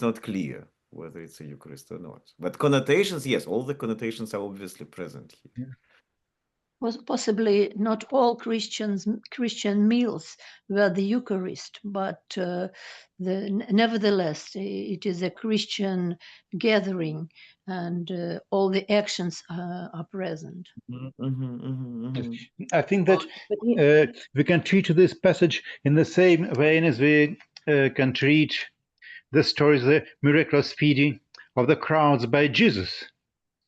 not clear whether it's a Eucharist or not. But connotations, yes, all the connotations are obviously present here. Possibly not all Christian meals were the Eucharist, but nevertheless, it is a Christian gathering, and all the actions are present. I think that we can treat this passage in the same way as we can treat the stories, the miraculous feeding of the crowds by Jesus.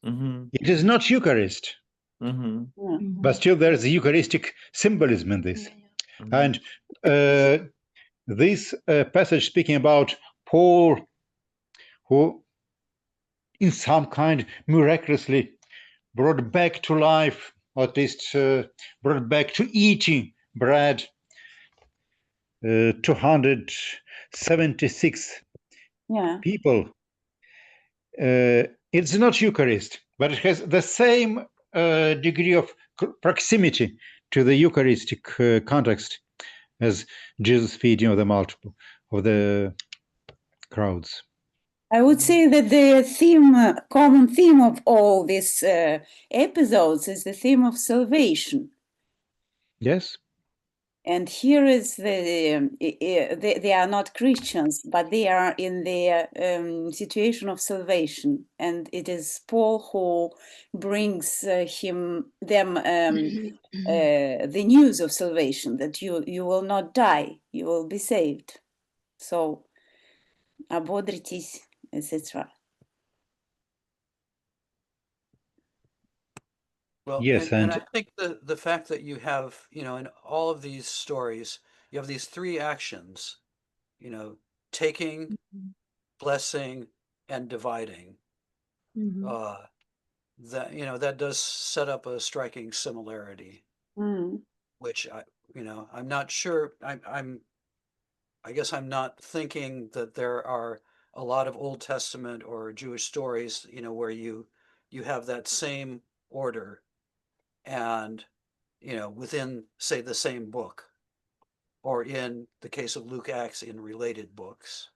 It is not Eucharist, but still there is Eucharistic symbolism in this. And this passage speaking about Paul, who in some kind miraculously brought back to life, or at least brought back to eating bread, 276 people. It's not Eucharist, but it has the same degree of proximity to the Eucharistic context as Jesus feeding of the crowds. I would say that the common theme of all these episodes is the theme of salvation. Yes. And here is they are not Christians, but they are in the situation of salvation, and it is Paul who brings them the news of salvation, that you will not die, you will be saved. So, ободритесь, etc. Well, yes, and I think the fact that you have, in all of these stories, you have these three actions, taking, blessing, and dividing. That does set up a striking similarity, which I'm not sure. I guess I'm not thinking that there are a lot of Old Testament or Jewish stories, where you have that same order, and within, say, the same book, or in the case of Luke, Acts, in related books.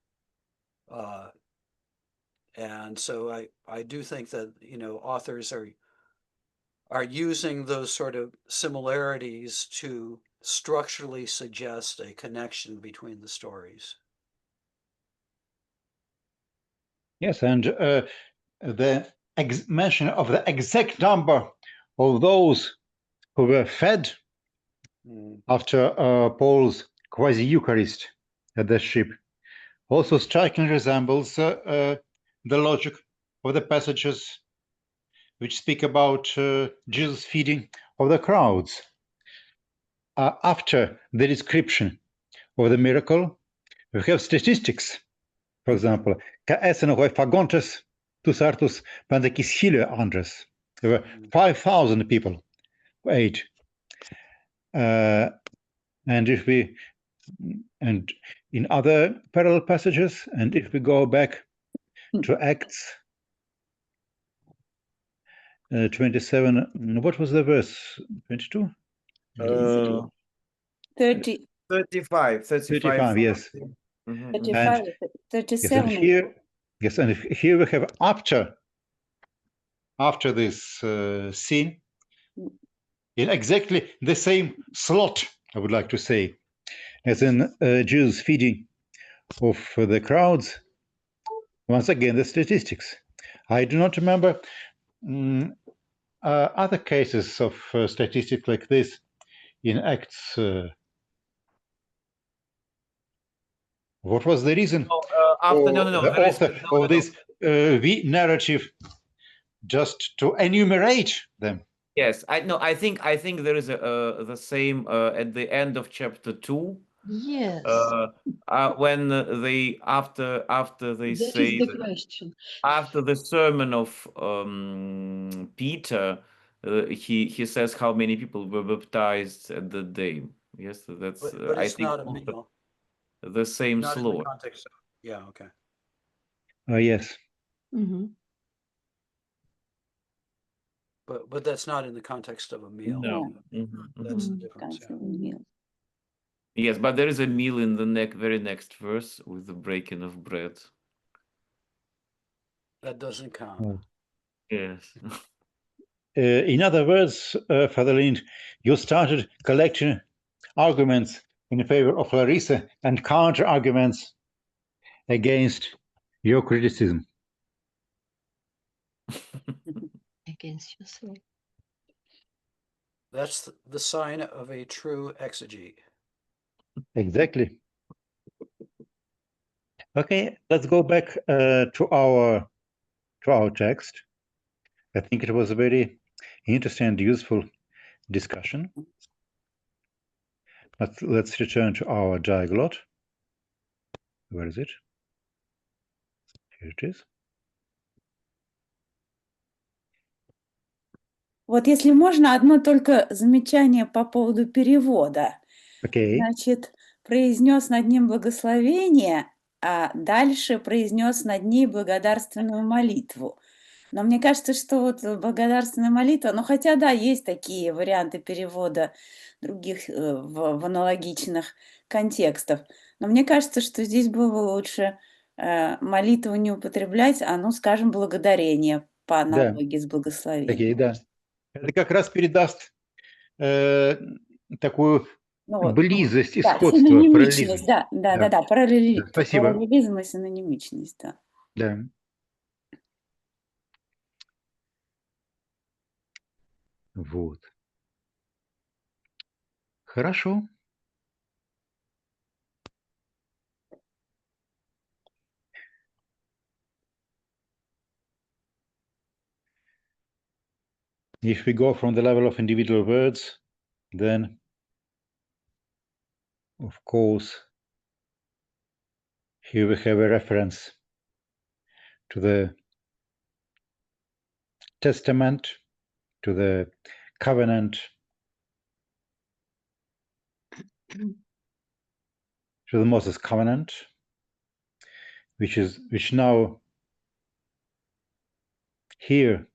And so I do think that authors are using those sort of similarities to structurally suggest a connection between the stories. Yes, and the mention of the exact number of those who were fed after Paul's quasi-Eucharist at the ship also strikingly resembles the logic of the passages which speak about Jesus feeding of the crowds. After the description of the miracle, we have statistics. For example, fagontes tus artus pandakis hilio andres. There were 5,000 people who ate. And in other parallel passages, and if we go back to Acts 27, what was the verse? 22? 30. 35, yes. 35, 37. Yes, and here we have after this scene, in exactly the same slot, I would like to say, as in Jesus feeding of the crowds. Once again, the statistics. I do not remember other cases of statistics like this in Acts. What was the reason the author of this narrative just to enumerate them? Yes, I think there is the same at the end of chapter 2. Yes. When they after they That say is the question. After the sermon of Peter, he says how many people were baptized at the day. Yes, that's but I it's think not a meal. The same Not in the slot. context of, yeah, okay. Yes. But that's not in the context of a meal. No. That's the difference. Yeah. Yes, but there is a meal in the very next verse with the breaking of bread. That doesn't count. Yes. In other words, Father Lind, you started collecting arguments in favor of Larissa and counter arguments against your criticism. Against yourself. That's the sign of a true exegete. Exactly. Okay, let's go back to our text. I think it was a very interesting and useful discussion. But let's return to our diaglot. Where is it? Here it is. Вот если можно, одно только замечание по поводу перевода. Okay. Значит, произнес над ним благословение, а дальше произнес над ней благодарственную молитву. Но мне кажется, что вот благодарственная молитва, ну хотя да, есть такие варианты перевода других в аналогичных контекстов, но мне кажется, что здесь было лучше молитву не употреблять, а, ну, скажем, благодарение по аналогии с благословением. Окей, да. Это как раз передаст такую Ну вот. близость и Да, сходство, синонимичность, параллелизм. да, Да, спасибо. параллелизм и синонимичность, да. Да. Вот. Хорошо. If we go from the level of individual words, then, of course, here we have a reference to the Testament, to the covenant, to the Moses covenant, which now here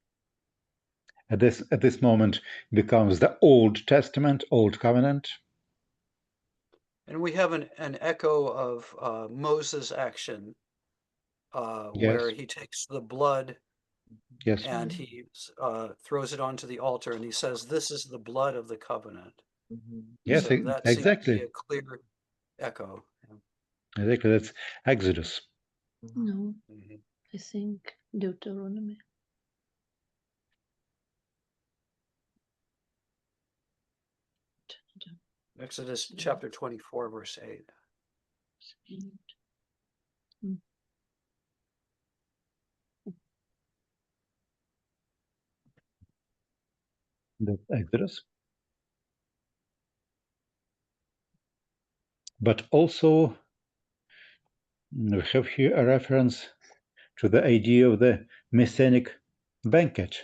at this moment becomes the Old Testament, Old Covenant. And we have an echo of Moses' action where he takes the blood and he throws it onto the altar and he says, "This is the blood of the covenant." Yes, so that exactly. seems to be a clear echo. Exactly, that's Exodus. No, I think Deuteronomy. Exodus chapter 24, verse 8. That's Exodus. But also we have here a reference to the idea of the Messianic banquet,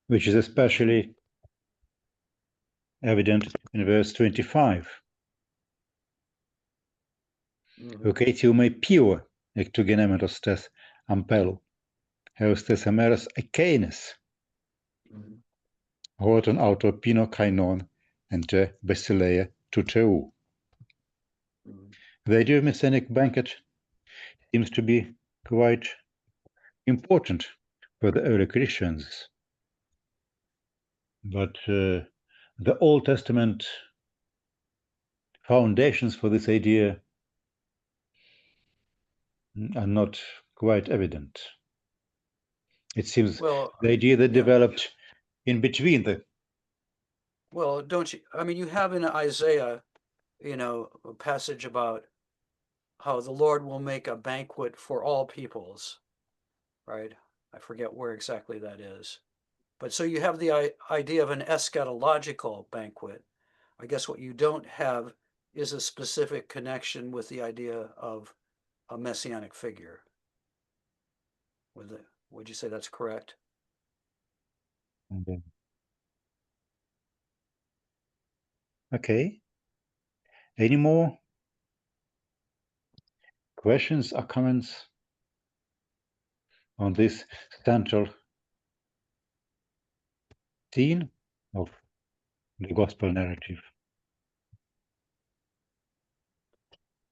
which is especially evident in verse 25. Vocatium pio, ectogenemetos tes ampelo, heustes ameros ekenes, horton auto pino kainon, ente basileia tuteu. The idea of Messianic banquet seems to be quite important for the early Christians. But the Old Testament foundations for this idea are not quite evident. It seems the idea that developed in between the... Well, don't you, I mean, you have in Isaiah, a passage about how the Lord will make a banquet for all peoples, right? I forget where exactly that is. But so you have the idea of an eschatological banquet. I guess what you don't have is a specific connection with the idea of a messianic figure. Would you say that's correct? Okay. Any more questions or comments on this central theme of the gospel narrative?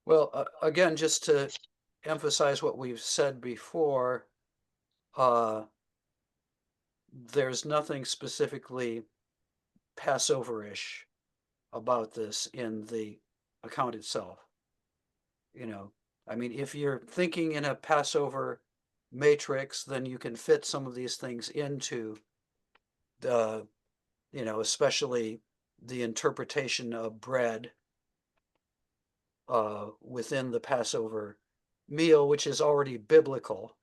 Well, again, just to emphasize what we've said before, there's nothing specifically Passover-ish about this in the account itself. You know, I mean, if you're thinking in a Passover matrix, then you can fit some of these things into the, you know, especially the interpretation of bread within the Passover meal, which is already biblical.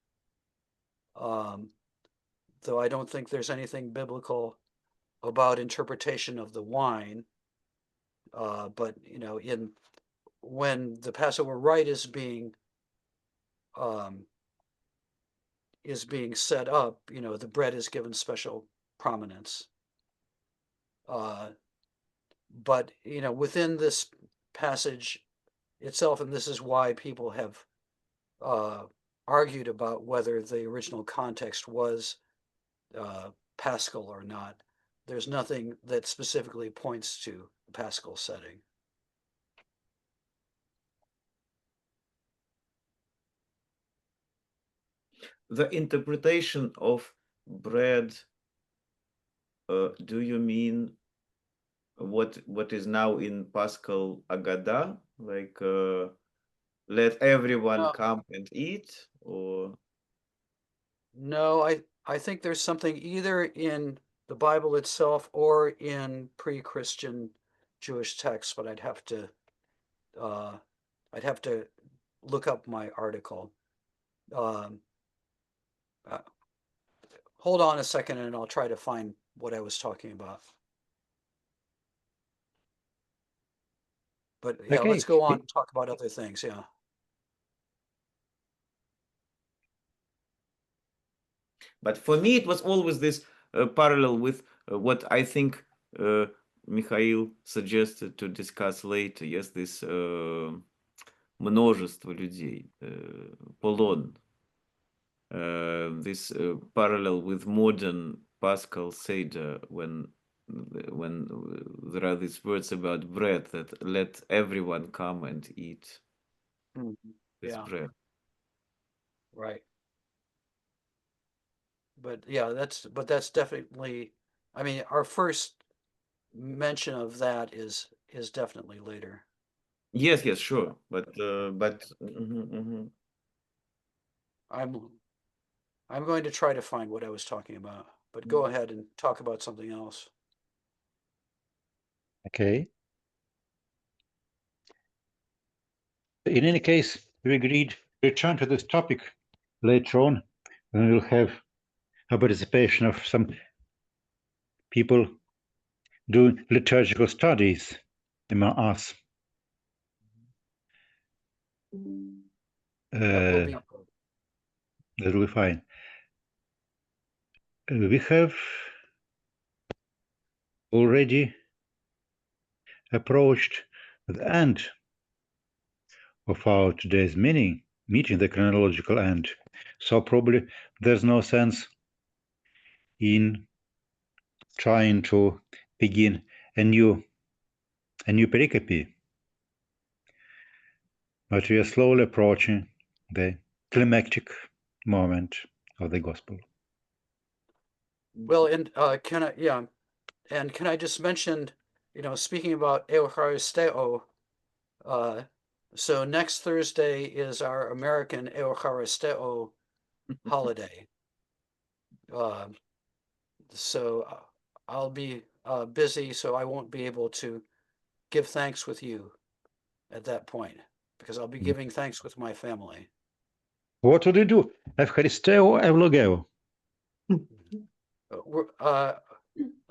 Though I don't think there's anything biblical about interpretation of the wine. But you know, when the Passover rite is being set up, you know, the bread is given special prominence. But you know, within this passage itself, and this is why people have argued about whether the original context was Paschal or not. There's nothing that specifically points to the Paschal setting. The interpretation of bread, do you mean what is now in Paschal Agada, like let everyone come and eat, or? No, I think there's something either in the Bible itself or in pre-Christian Jewish texts, but I'd have to look up my article. Hold on a second and I'll try to find what I was talking about. But yeah, Okay. let's go on and talk about other things. Yeah. But for me, it was always this parallel with what I think Mikhail suggested to discuss later. Yes, this множество людей, полон. This parallel with modern Paschal Seder, when there are these words about bread, that let everyone come and eat this bread. Right. But yeah, that's definitely, I mean, our first mention of that is definitely later. Yes, sure, but I'm going to try to find what I was talking about, but go ahead and talk about something else. Okay. In any case, we agreed to return to this topic later on, and we'll have a participation of some people doing liturgical studies among us. That will be fine. We have already approached the end of our today's meeting, the chronological end. So probably there's no sense in trying to begin a new pericope. But we are slowly approaching the climactic moment of the gospel. Well, and can I just mention, you know, speaking about Eucharisteo, so next Thursday is our American Eucharisteo holiday. So I'll be busy, so I won't be able to give thanks with you at that point, because I'll be giving thanks with my family. What would you do? Eucharisteo eulogeo?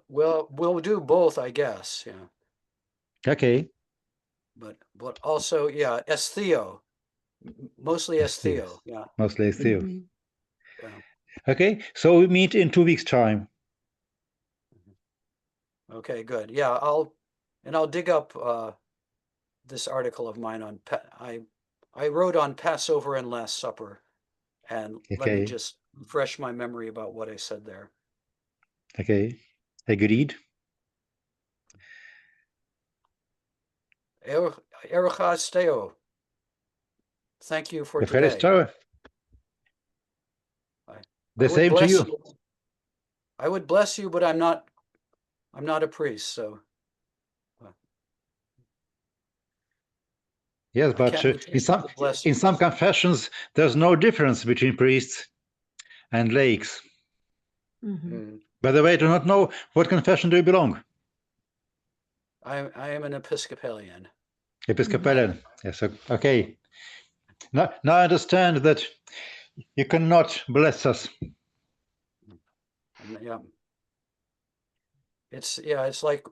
Well, we'll do both, I guess. Yeah. Okay. But also, yeah, as Theo, mostly as Theo. Yeah. Mostly as Theo. Yeah. Okay, so we meet in 2 weeks' time. Okay, good. Yeah, I'll dig up this article of mine on I wrote on Passover and Last Supper, and let me just refresh my memory about what I said there. Okay, agreed. Eucharisteo. Thank you for today. The same to you. I would bless you, but I'm not a priest, so Yes, I but can't be in tempted to bless you. some confessions, there's no difference between priests and laics. Mm. By the way, I do not know what confession do you belong. I am an Episcopalian. Episcopalian. Yes. Okay. Now I understand that you cannot bless us. Yeah. It's like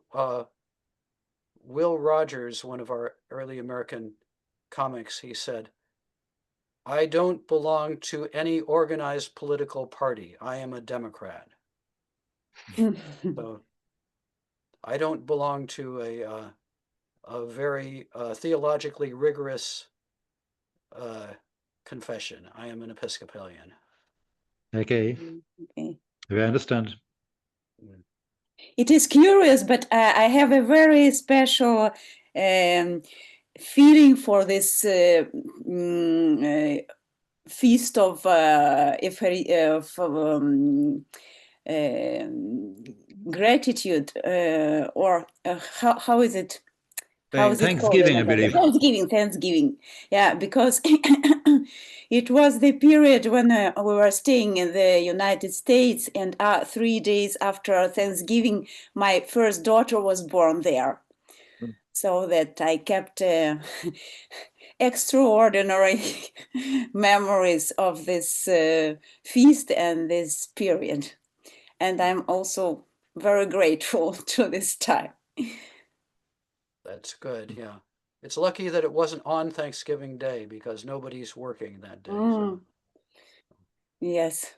Will Rogers, one of our early American comics, he said, I don't belong to any organized political party. I am a Democrat. So I don't belong to a very theologically rigorous confession. I am an Episcopalian. Okay. Okay. We understand. It is curious, but I have a very special feeling for this feast of gratitude, or how is it? How is it called? Thanksgiving, I believe. Thanksgiving. Yeah, because it was the period when we were staying in the United States, and 3 days after Thanksgiving, my first daughter was born there. So that I kept extraordinary memories of this feast and this period. And I'm also very grateful to this time. That's good, yeah. It's lucky that it wasn't on Thanksgiving Day because nobody's working that day. So. Yes.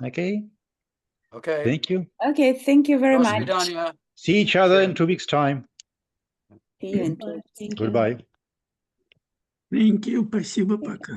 Okay. Okay. Thank you. Okay, thank you very До much. свидания. See each other in 2 weeks' time. See you in Bye. 2 weeks. Thank you. Goodbye. Thank you, спасибо, пока.